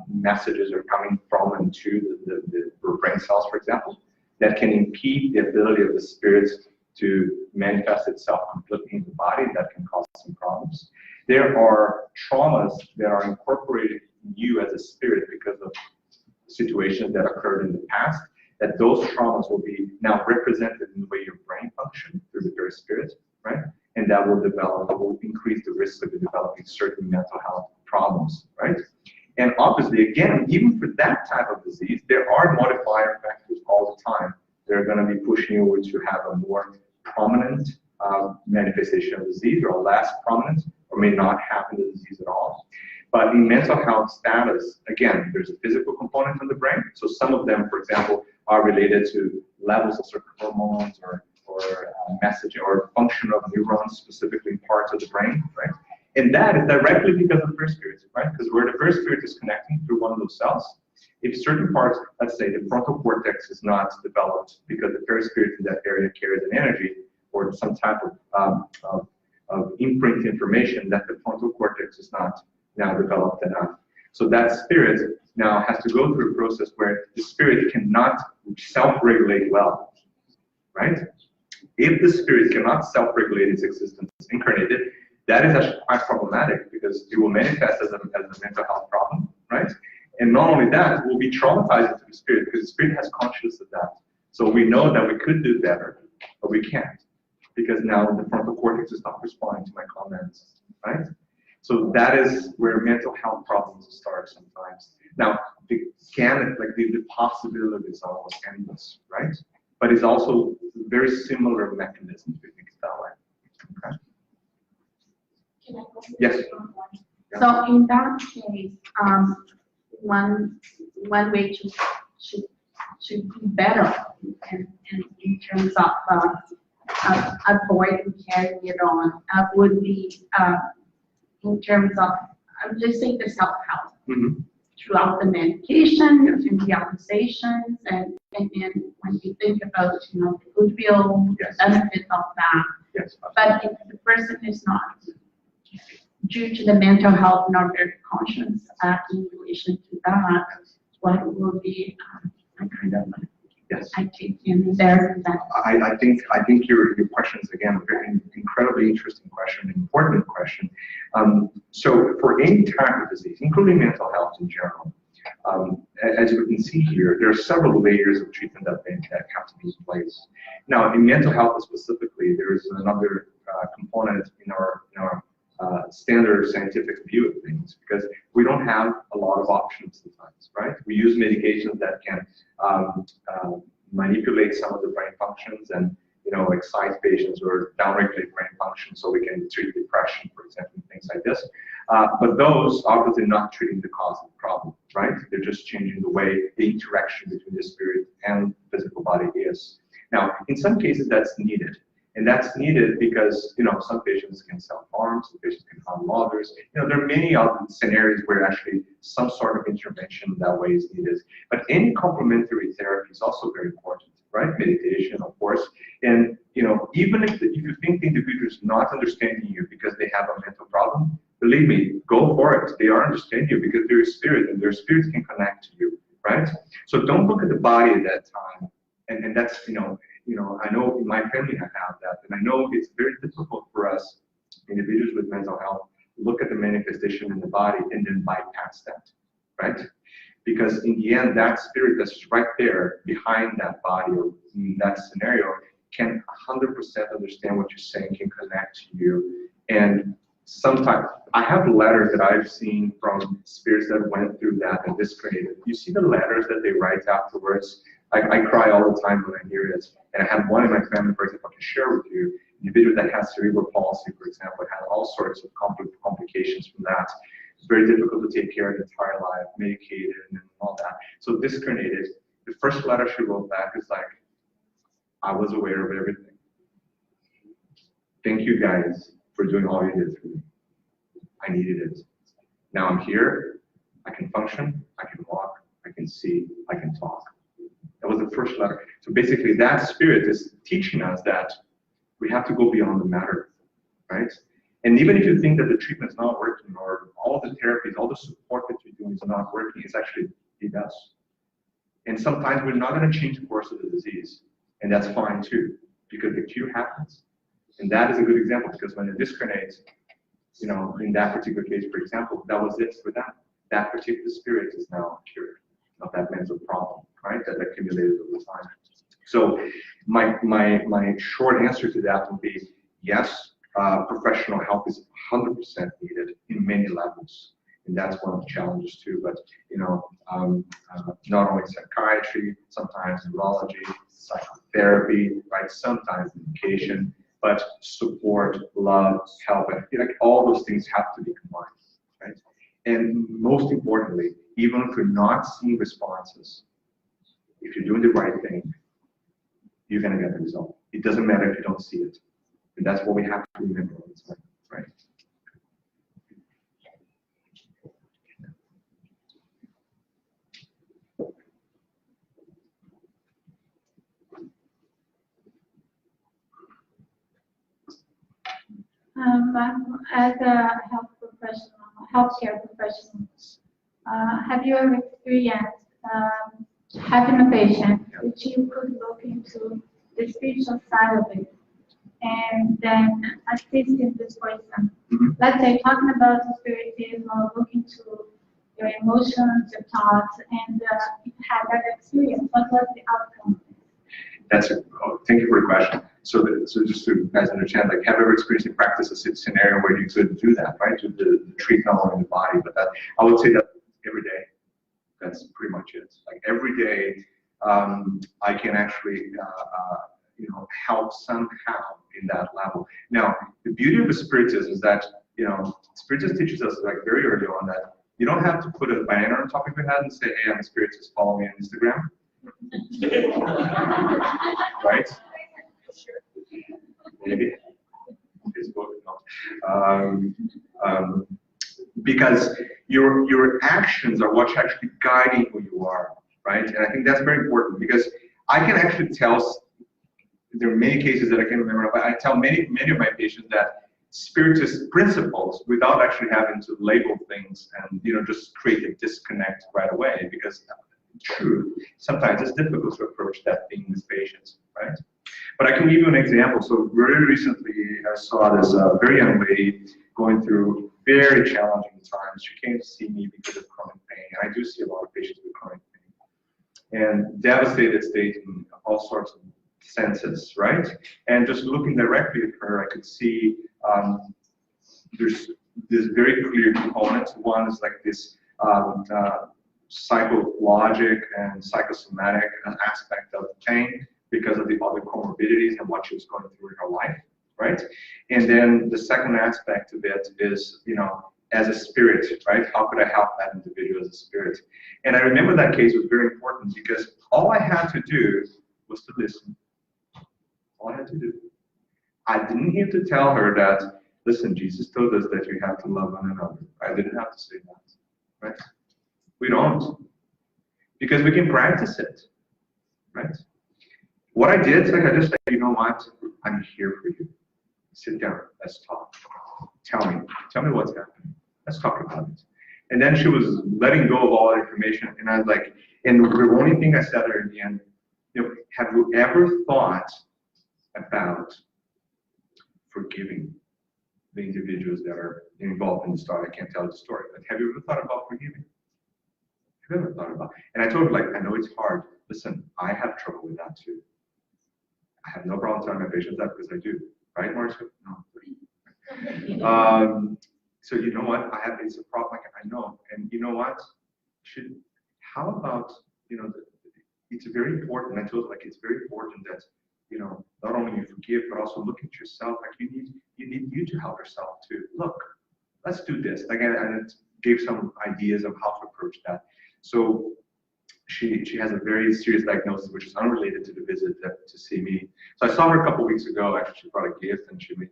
B: messages are coming from and to the brain cells, for example, that can impede the ability of the spirit to manifest itself completely in the body. That can cause some problems. There are traumas that are incorporated in you as a spirit because of situations that occurred in the past, that those traumas will be now represented in the way your brain functions through the perispirit, right? And that will increase the risk of developing certain mental health problems, right? And obviously, again, even for that type of disease, there are modifier factors all the time. They're going to be pushing you to have a more prominent manifestation of disease, or less prominent, or may not have the disease at all. But in mental health status, again, there's a physical component of the brain. So some of them, for example, are related to levels of certain hormones or message or function of neurons, specifically in parts of the brain, right? And that is directly because of the perispirit, right? Because where the perispirit is connecting through one of those cells, if certain parts, let's say the frontal cortex is not developed because the perispirit in that area carries an energy or some type of imprint information, that the frontal cortex is not now developed enough. So that spirit now has to go through a process where the spirit cannot self-regulate well, right? If the spirit cannot self-regulate its existence incarnated, that is actually quite problematic because it will manifest as a mental health problem, right? And not only that, it will be traumatizing to the spirit because the spirit has consciousness of that. So we know that we could do better, but we can't because now the frontal cortex is not responding to my comments, right? So that is where mental health problems start sometimes. Now, the possibilities are almost endless, right? But it's also very similar mechanisms, we think that way. Okay. Yes.
D: So in that case, one way to be better in terms of avoiding carrying it on would be in terms of, I'm just saying the self-help throughout the medication and the applications, and then when you think about, you know, the goodwill, the benefit of that.
B: Yes.
D: But if the person is not, due to the mental health, not very conscious in relation to that, what will be a kind of I take in there that
B: I think your question is again a very incredibly interesting question, an important question. So for any type of disease, including mental health in general, as you can see here, there are several layers of treatment that have to be in place. Now, in mental health specifically, there is another component in our standard scientific view of things, because we don't have a lot of options sometimes, right? We use medications that can manipulate some of the brain functions and, you know, excite patients or downregulate brain function so we can treat depression, for example, things like this. But those obviously not treating the cause of the problem, right? They're just changing the way the interaction between the spirit and physical body is. Now, in some cases that's needed. And that's needed because, you know, some patients can self-harm, some patients can harm others. You know, there are many other scenarios where actually some sort of intervention that way is needed. But any complementary therapy is also very important, right? Meditation, of course. And, you know, even if you think the individual is not understanding you because they have a mental problem, believe me, go for it. They are understanding you because they're a spirit and their spirits can connect to you, right? So don't look at the body at that time And that's, I know in my family I have that, and I know it's very difficult for us, individuals with mental health, look at the manifestation in the body and then bypass that, right? Because in the end, that spirit that's right there behind that body or in that scenario can 100% understand what you're saying, can connect to you. And sometimes, I have letters that I've seen from spirits that went through that and discredited. You see the letters that they write afterwards. I cry all the time when I hear it. And I have one in my family, for example, I can share with you. An individual that has cerebral palsy, for example, had all sorts of complications from that. It's very difficult to take care of the entire life, medicated and all that. So discarnated. The first letter she wrote back is like, I was aware of everything. Thank you guys for doing all you did for me. I needed it. Now I'm here. I can function. I can walk. I can see. I can talk. That was the first letter. So basically that spirit is teaching us that we have to go beyond the matter, right? And even if you think that the treatment's not working or all the therapies, all the support that you're doing is not working, it does. And sometimes we're not going to change the course of the disease. And that's fine too, because the cure happens. And that is a good example, because when it discarnates, in that particular case, for example, that was it for them. That particular spirit is now cured of that mental problem, right? That accumulated over time. So my short answer to that would be yes, professional help is 100% needed in many levels. And that's one of the challenges too. But not only psychiatry, sometimes neurology, psychotherapy, right? Sometimes medication, but support, love, help, and I feel like all those things have to be combined, right? And most importantly, even if you're not seeing responses, if you're doing the right thing, you're going to get the result. It doesn't matter if you don't see it. And that's what we have to remember all the time, right?
C: As a healthcare professional, have you ever experienced having a patient which you could look into the spiritual side of it and then assisting this person? Let's say talking about spiritism or looking to your emotions, your thoughts, and you had that experience. What was the outcome?
B: Thank you for the question. So just so you guys understand, like, have you ever experienced in practice a scenario where you could do that, right? To treat not only the body, but that, I would say that every day. That's pretty much it. Like every day, I can actually, help somehow in that level. Now, the beauty of the Spiritist is that, Spiritist teaches us like very early on that you don't have to put a banner on top of your head and say, hey, I'm a Spiritist, follow me on Instagram. Right? Maybe. Facebook, no. Because your actions are what's actually guiding who you are, right? And I think that's very important, because I can actually tell, there are many cases that I can remember, but I tell many of my patients that Spiritist principles without actually having to label things and just create a disconnect right away, because true, sometimes it's difficult to approach that thing with patients, right? But I can give you an example. So very recently, I saw this very young lady going through very challenging times. She came to see me because of chronic pain, and I do see a lot of patients with chronic pain, and devastated state in all sorts of senses, right? And just looking directly at her, I could see there's this very clear components. One is like this psychologic and psychosomatic aspect of the pain because of the other comorbidities and what she was going through in her life, right? And then the second aspect of it is, as a spirit, right? How could I help that individual as a spirit? And I remember that case was very important because all I had to do was to listen. All I had to do. I didn't have to tell her that, listen, Jesus told us that you have to love one another. I didn't have to say that, right? We don't, because we can practice it, right? What I did, like I just said, you know what? I'm here for you. Sit down, let's talk. Tell me what's happening. Let's talk about it. And then she was letting go of all that information, and I was like, and the only thing I said to her in the end, have you ever thought about forgiving the individuals that are involved in the story? I can't tell the story, but have you ever thought about forgiving? Have you ever thought about? And I told her, like, I know it's hard. Listen, I have trouble with that too. I have no problem telling my patients that because I do. Right, Marcia? No. So you know what? It's a problem. Like, I know. And you know what? How about, it's very important. I told her, like, it's very important that, not only you forgive, but also look at yourself. Like, you need you to help yourself too. Look, let's do this. Like, and gave some ideas of how to approach that. So she has a very serious diagnosis, which is unrelated to the visit to see me. So I saw her a couple weeks ago. Actually, she brought a gift, and she, very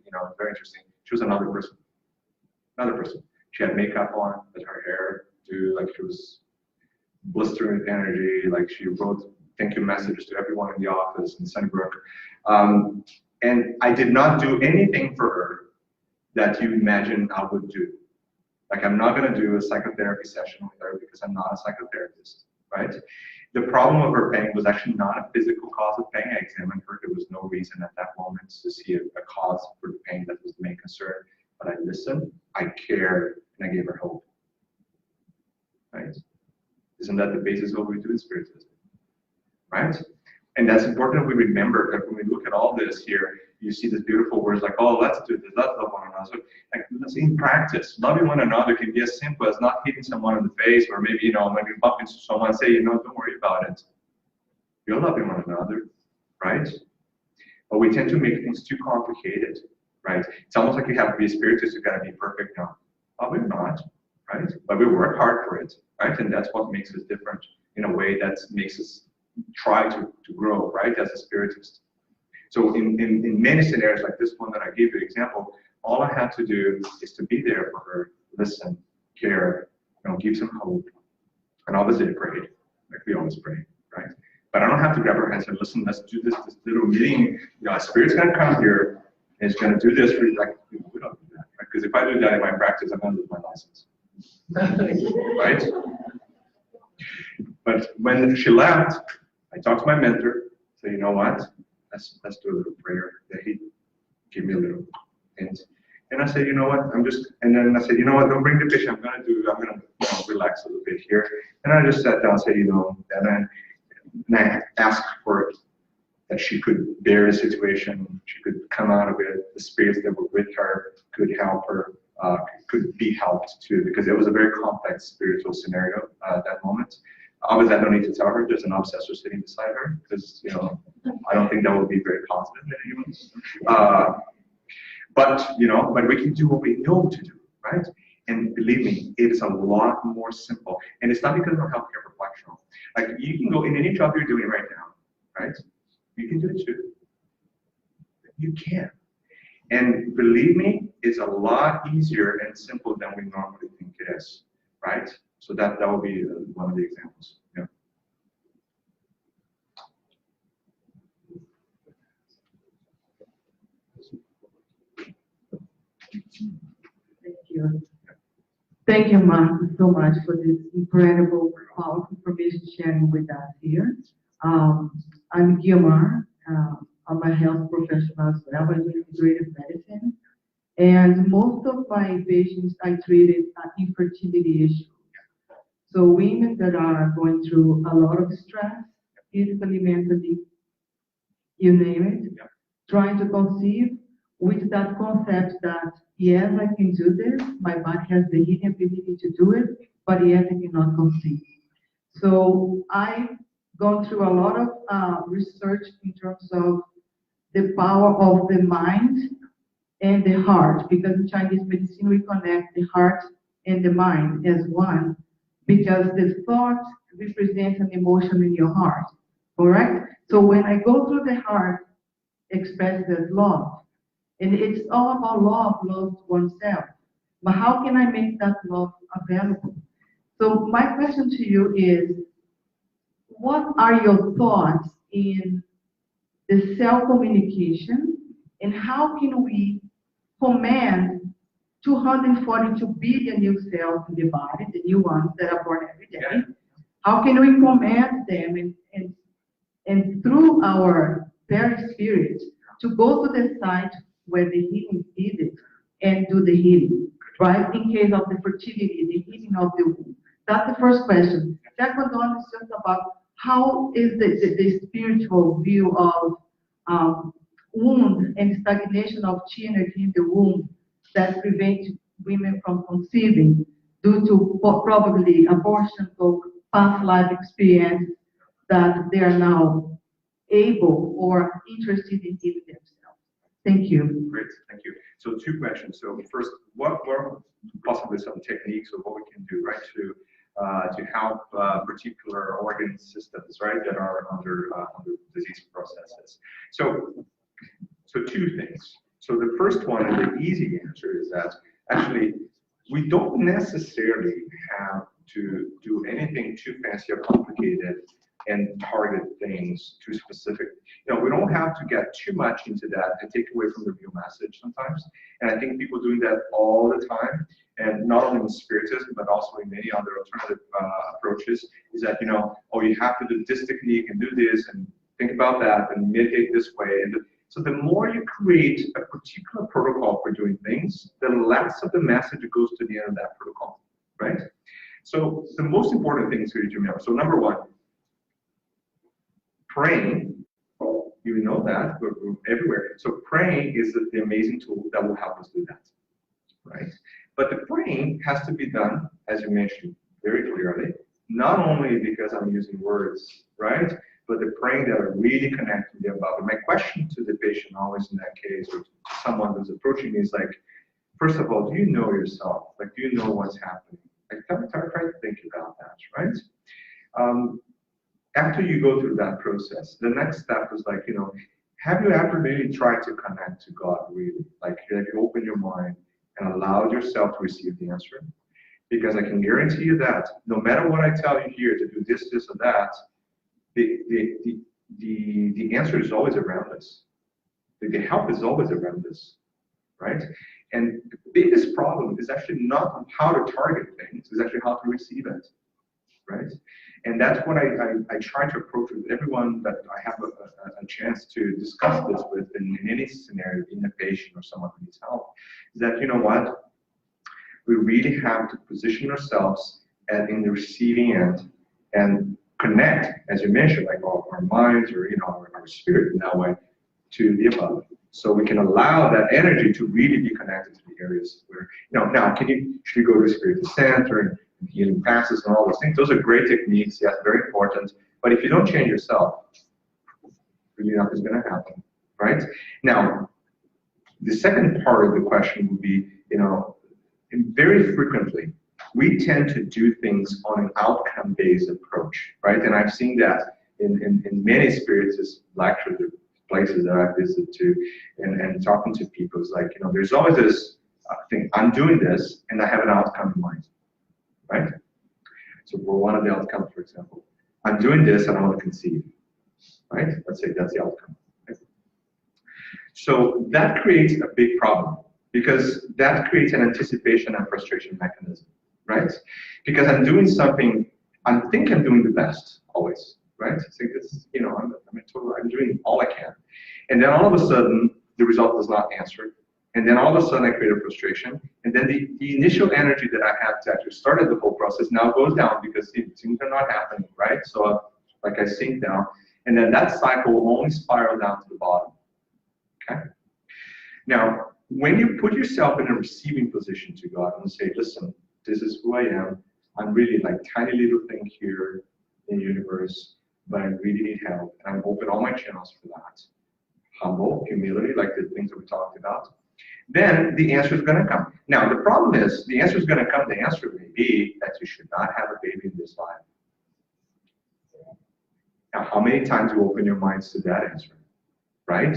B: interesting. She was another person. She had makeup on, but her hair, like, she was blistering with energy. Like, she wrote thank you messages to everyone in the office in Sunnybrook. And I did not do anything for her that you imagine I would do. Like, I'm not going to do a psychotherapy session with her because I'm not a psychotherapist. Right? The problem of her pain was actually not a physical cause of pain. I examined her. There was no reason at that moment to see a cause for the pain that was the main concern. But I listened, I cared, and I gave her hope. Right? Isn't that the basis of what we do in Spiritism? Right? And that's important that we remember that when we look at all this here, you see these beautiful words like, oh, let's do this, let's love one another. So, like, in practice, loving one another can be as simple as not hitting someone in the face, or maybe, when you bump into someone, say, don't worry about it. You're loving one another, right? But we tend to make things too complicated, right? It's almost like you have to be a spiritist, you gotta be perfect now. Oh, we're not, right? But we work hard for it, right? And that's what makes us different in a way that makes us try to grow, right, as a spiritist. So in many scenarios like this one that I gave you an example, all I had to do is to be there for her, listen, care, give some hope. And obviously I prayed, like we always pray, right? But I don't have to grab her hand and say, listen, let's do this little meeting. A spirit's gonna come here and it's gonna do this for you. Like, we don't do that, right? Because if I do that in my practice, I'm gonna lose my license. Right? But when she left, I talked to my mentor, so you know what? Let's do a little prayer. That he gave me a little hint. And I said, you know what? And then I said, you know what? Don't bring the patient. I'm gonna relax a little bit here. And I just sat down and said, and I asked for that she could bear the situation. She could come out of it. The spirits that were with her could help her, could be helped too, because it was a very complex spiritual scenario at that moment. Obviously, I don't need to tell her there's an obsessor sitting beside her, because I don't think that would be very positive in anyone. But we can do what we know to do, right? And believe me, it is a lot more simple. And it's not because we're healthcare professional. Like, you can go in any job you're doing right now, right? You can do it too. You can. And believe me, it's a lot easier and simple than we normally think it is, right? So that will be one of the examples. Yeah.
E: Thank you. Thank you, Marco, so much for this incredible, powerful information sharing with us here. I'm Guilmar. I'm a health professional as well. I'm in integrative medicine. And most of my patients I treated infertility issues. So women that are going through a lot of stress, physically, mentally, you name it, trying to conceive with that concept that, yes, I can do this, my body has the healing ability to do it, but yes, I cannot conceive. So I've gone through a lot of research in terms of the power of the mind and the heart, because in Chinese medicine we connect the heart and the mind as one, because the thought represents an emotion in your heart, correct? So when I go through the heart, expressed as love, and it's all about love oneself. But how can I make that love available? So my question to you is, what are your thoughts in the cell communication, and how can we command 242 billion new cells in the body, the new ones that are born every day? How can we command them and and through our perispirit to go to the site where the healing is needed and do the healing, right? In case of the fertility, the healing of the womb. That's the first question. Second one is just about how is the spiritual view of wound and stagnation of chi energy in the womb that prevents women from conceiving due to probably abortion or past life experience that they are now able or interested in healing themselves. Thank you.
B: Great, thank you. So 2 questions. So first, what are possibly some techniques of what we can do, right, to help particular organ systems, right, that are under disease processes? So 2 things. So the first one, and the easy answer, is that actually we don't necessarily have to do anything too fancy or complicated and target things too specific. We don't have to get too much into that and take away from the real message sometimes. And I think people doing that all the time, and not only in Spiritism, but also in many other alternative approaches, is that, oh, you have to do this technique and do this and think about that and meditate this way. And so the more you create a particular protocol for doing things, the less of the message goes to the end of that protocol, right? So the most important thing is for you to remember. So number 1, praying, you know that, we're everywhere. So praying is the amazing tool that will help us do that, right? But the praying has to be done, as you mentioned very clearly, not only because I'm using words, right? But the praying that are really connected to the above. And my question to the patient always in that case, or to someone who's approaching me, is like, first of all, do you know yourself? Like, do you know what's happening? Like, try to think about that, right? After you go through that process, the next step is like, have you ever really tried to connect to God really? Like, have you opened your mind and allowed yourself to receive the answer? Because I can guarantee you that no matter what I tell you here to do this, this, or that, the answer is always around us. The help is always around us, right? And the biggest problem is actually not how to target things, it's actually how to receive it, right? And that's what I try to approach with everyone that I have a chance to discuss this with in any scenario, in a patient or someone who needs help, is that, you know what, we really have to position ourselves in the receiving end and connect, as you mentioned, like our minds or our spirit in that way to the above, so we can allow that energy to really be connected to the areas where now should you go to a spiritual center and healing passes and all those things? Those are great techniques, yes, very important. But if you don't change yourself, really nothing's going to happen, right? Now, the second part of the question would be, very frequently we tend to do things on an outcome-based approach, right? And I've seen that in many Spiritist lectures or places that I've visited to, and talking to people. It's like, there's always this thing, I'm doing this, and I have an outcome in mind, right? So for one of the outcomes, for example, I'm doing this and I want to conceive, right? Let's say that's the outcome. Right? So that creates a big problem, because that creates an anticipation and frustration mechanism, right? Because I'm doing something, I think I'm doing the best always, right? So this, I'm doing all I can. And then all of a sudden, the result does not answer. And then all of a sudden I create a frustration. And then the initial energy that I had to actually start the whole process now goes down because things are not happening, right? So like I sink down. And then that cycle will only spiral down to the bottom, okay? Now, when you put yourself in a receiving position to God and say, listen, this is who I am. I'm really like tiny little thing here in the universe, but I really need help. And I'm open all my channels for that. Humble, humility, like the things that we talked about. Then the answer is going to come. Now, the problem is, the answer is going to come. The answer may be that you should not have a baby in this life. Now, how many times do you open your minds to that answer, right?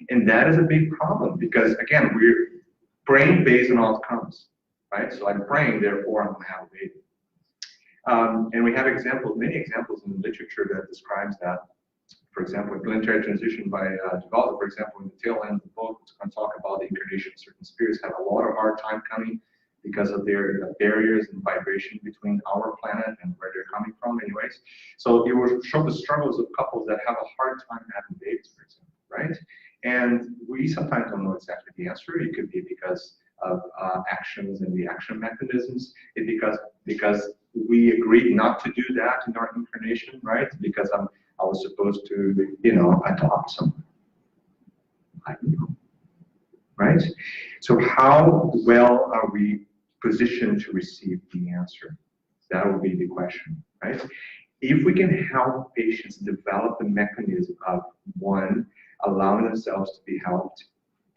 B: And that is a big problem because, again, we're praying based on outcomes, right? So I'm praying, therefore I'm going to have a baby. And we have examples, many examples in the literature that describes that. For example, in Planetary Transition by Develop, for example, in the tail end of the book, it's going to talk about the incarnation of certain spirits have a lot of hard time coming because of their barriers and vibration between our planet and where they're coming from anyways. So it will show the struggles of couples that have a hard time having babies, for example, right? And we sometimes don't know exactly the answer. It could be because of actions and the action mechanisms. It because we agreed not to do that in our incarnation, right? Because I was supposed to, adopt someone. I don't know, right? So how well are we positioned to receive the answer? That will be the question, right? If we can help patients develop the mechanism of, one, allowing themselves to be helped,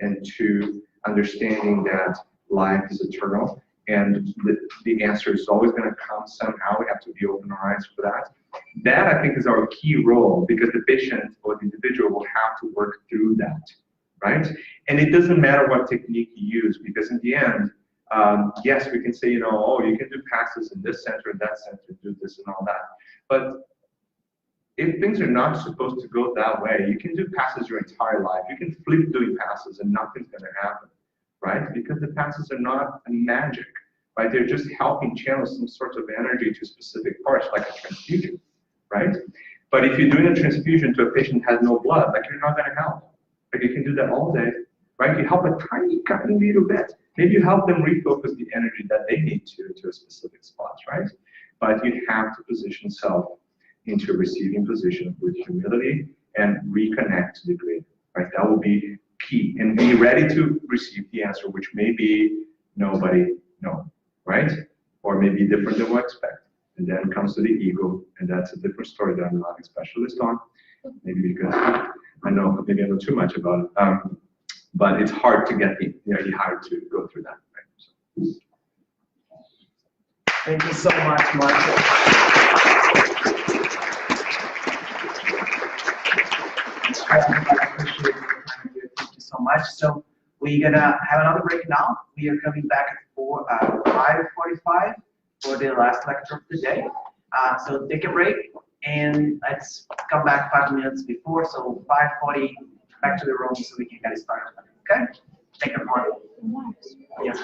B: and two, understanding that life is eternal and the answer is always going to come somehow. We have to be open our eyes for that. That, I think, is our key role, because the patient or the individual will have to work through that, right? And it doesn't matter what technique you use, because in the end, yes, we can say, oh, you can do passes in this center and that center, do this and all that. But if things are not supposed to go that way, you can do passes your entire life. You can flip doing passes and nothing's going to happen, right? Because the passes are not magic, right? They're just helping channel some sort of energy to specific parts, like a transfusion, right? But if you're doing a transfusion to a patient who has no blood, like, you're not going to help. Like, you can do that all day, right? You help a tiny little bit. Maybe you help them refocus the energy that they need to a specific spot, right? But you have to position self into a receiving position with humility and reconnect to the greater, right? That will be key. And be ready to receive the answer, which may be nobody, no, right? Or maybe different than we expect. And then comes to the ego, and that's a different story that I'm not a specialist on. Maybe because maybe I know too much about it. But it's hard to get hard to go through that, right? So.
A: Thank you so much, Marco. I appreciate your time here. Thank you so much. So we're gonna have another break now. We are coming back at 5:45 for the last lecture of the day. So take a break and let's come back 5 minutes before. So 5:40, back to the room so we can get started. Okay? Take a break. Yes.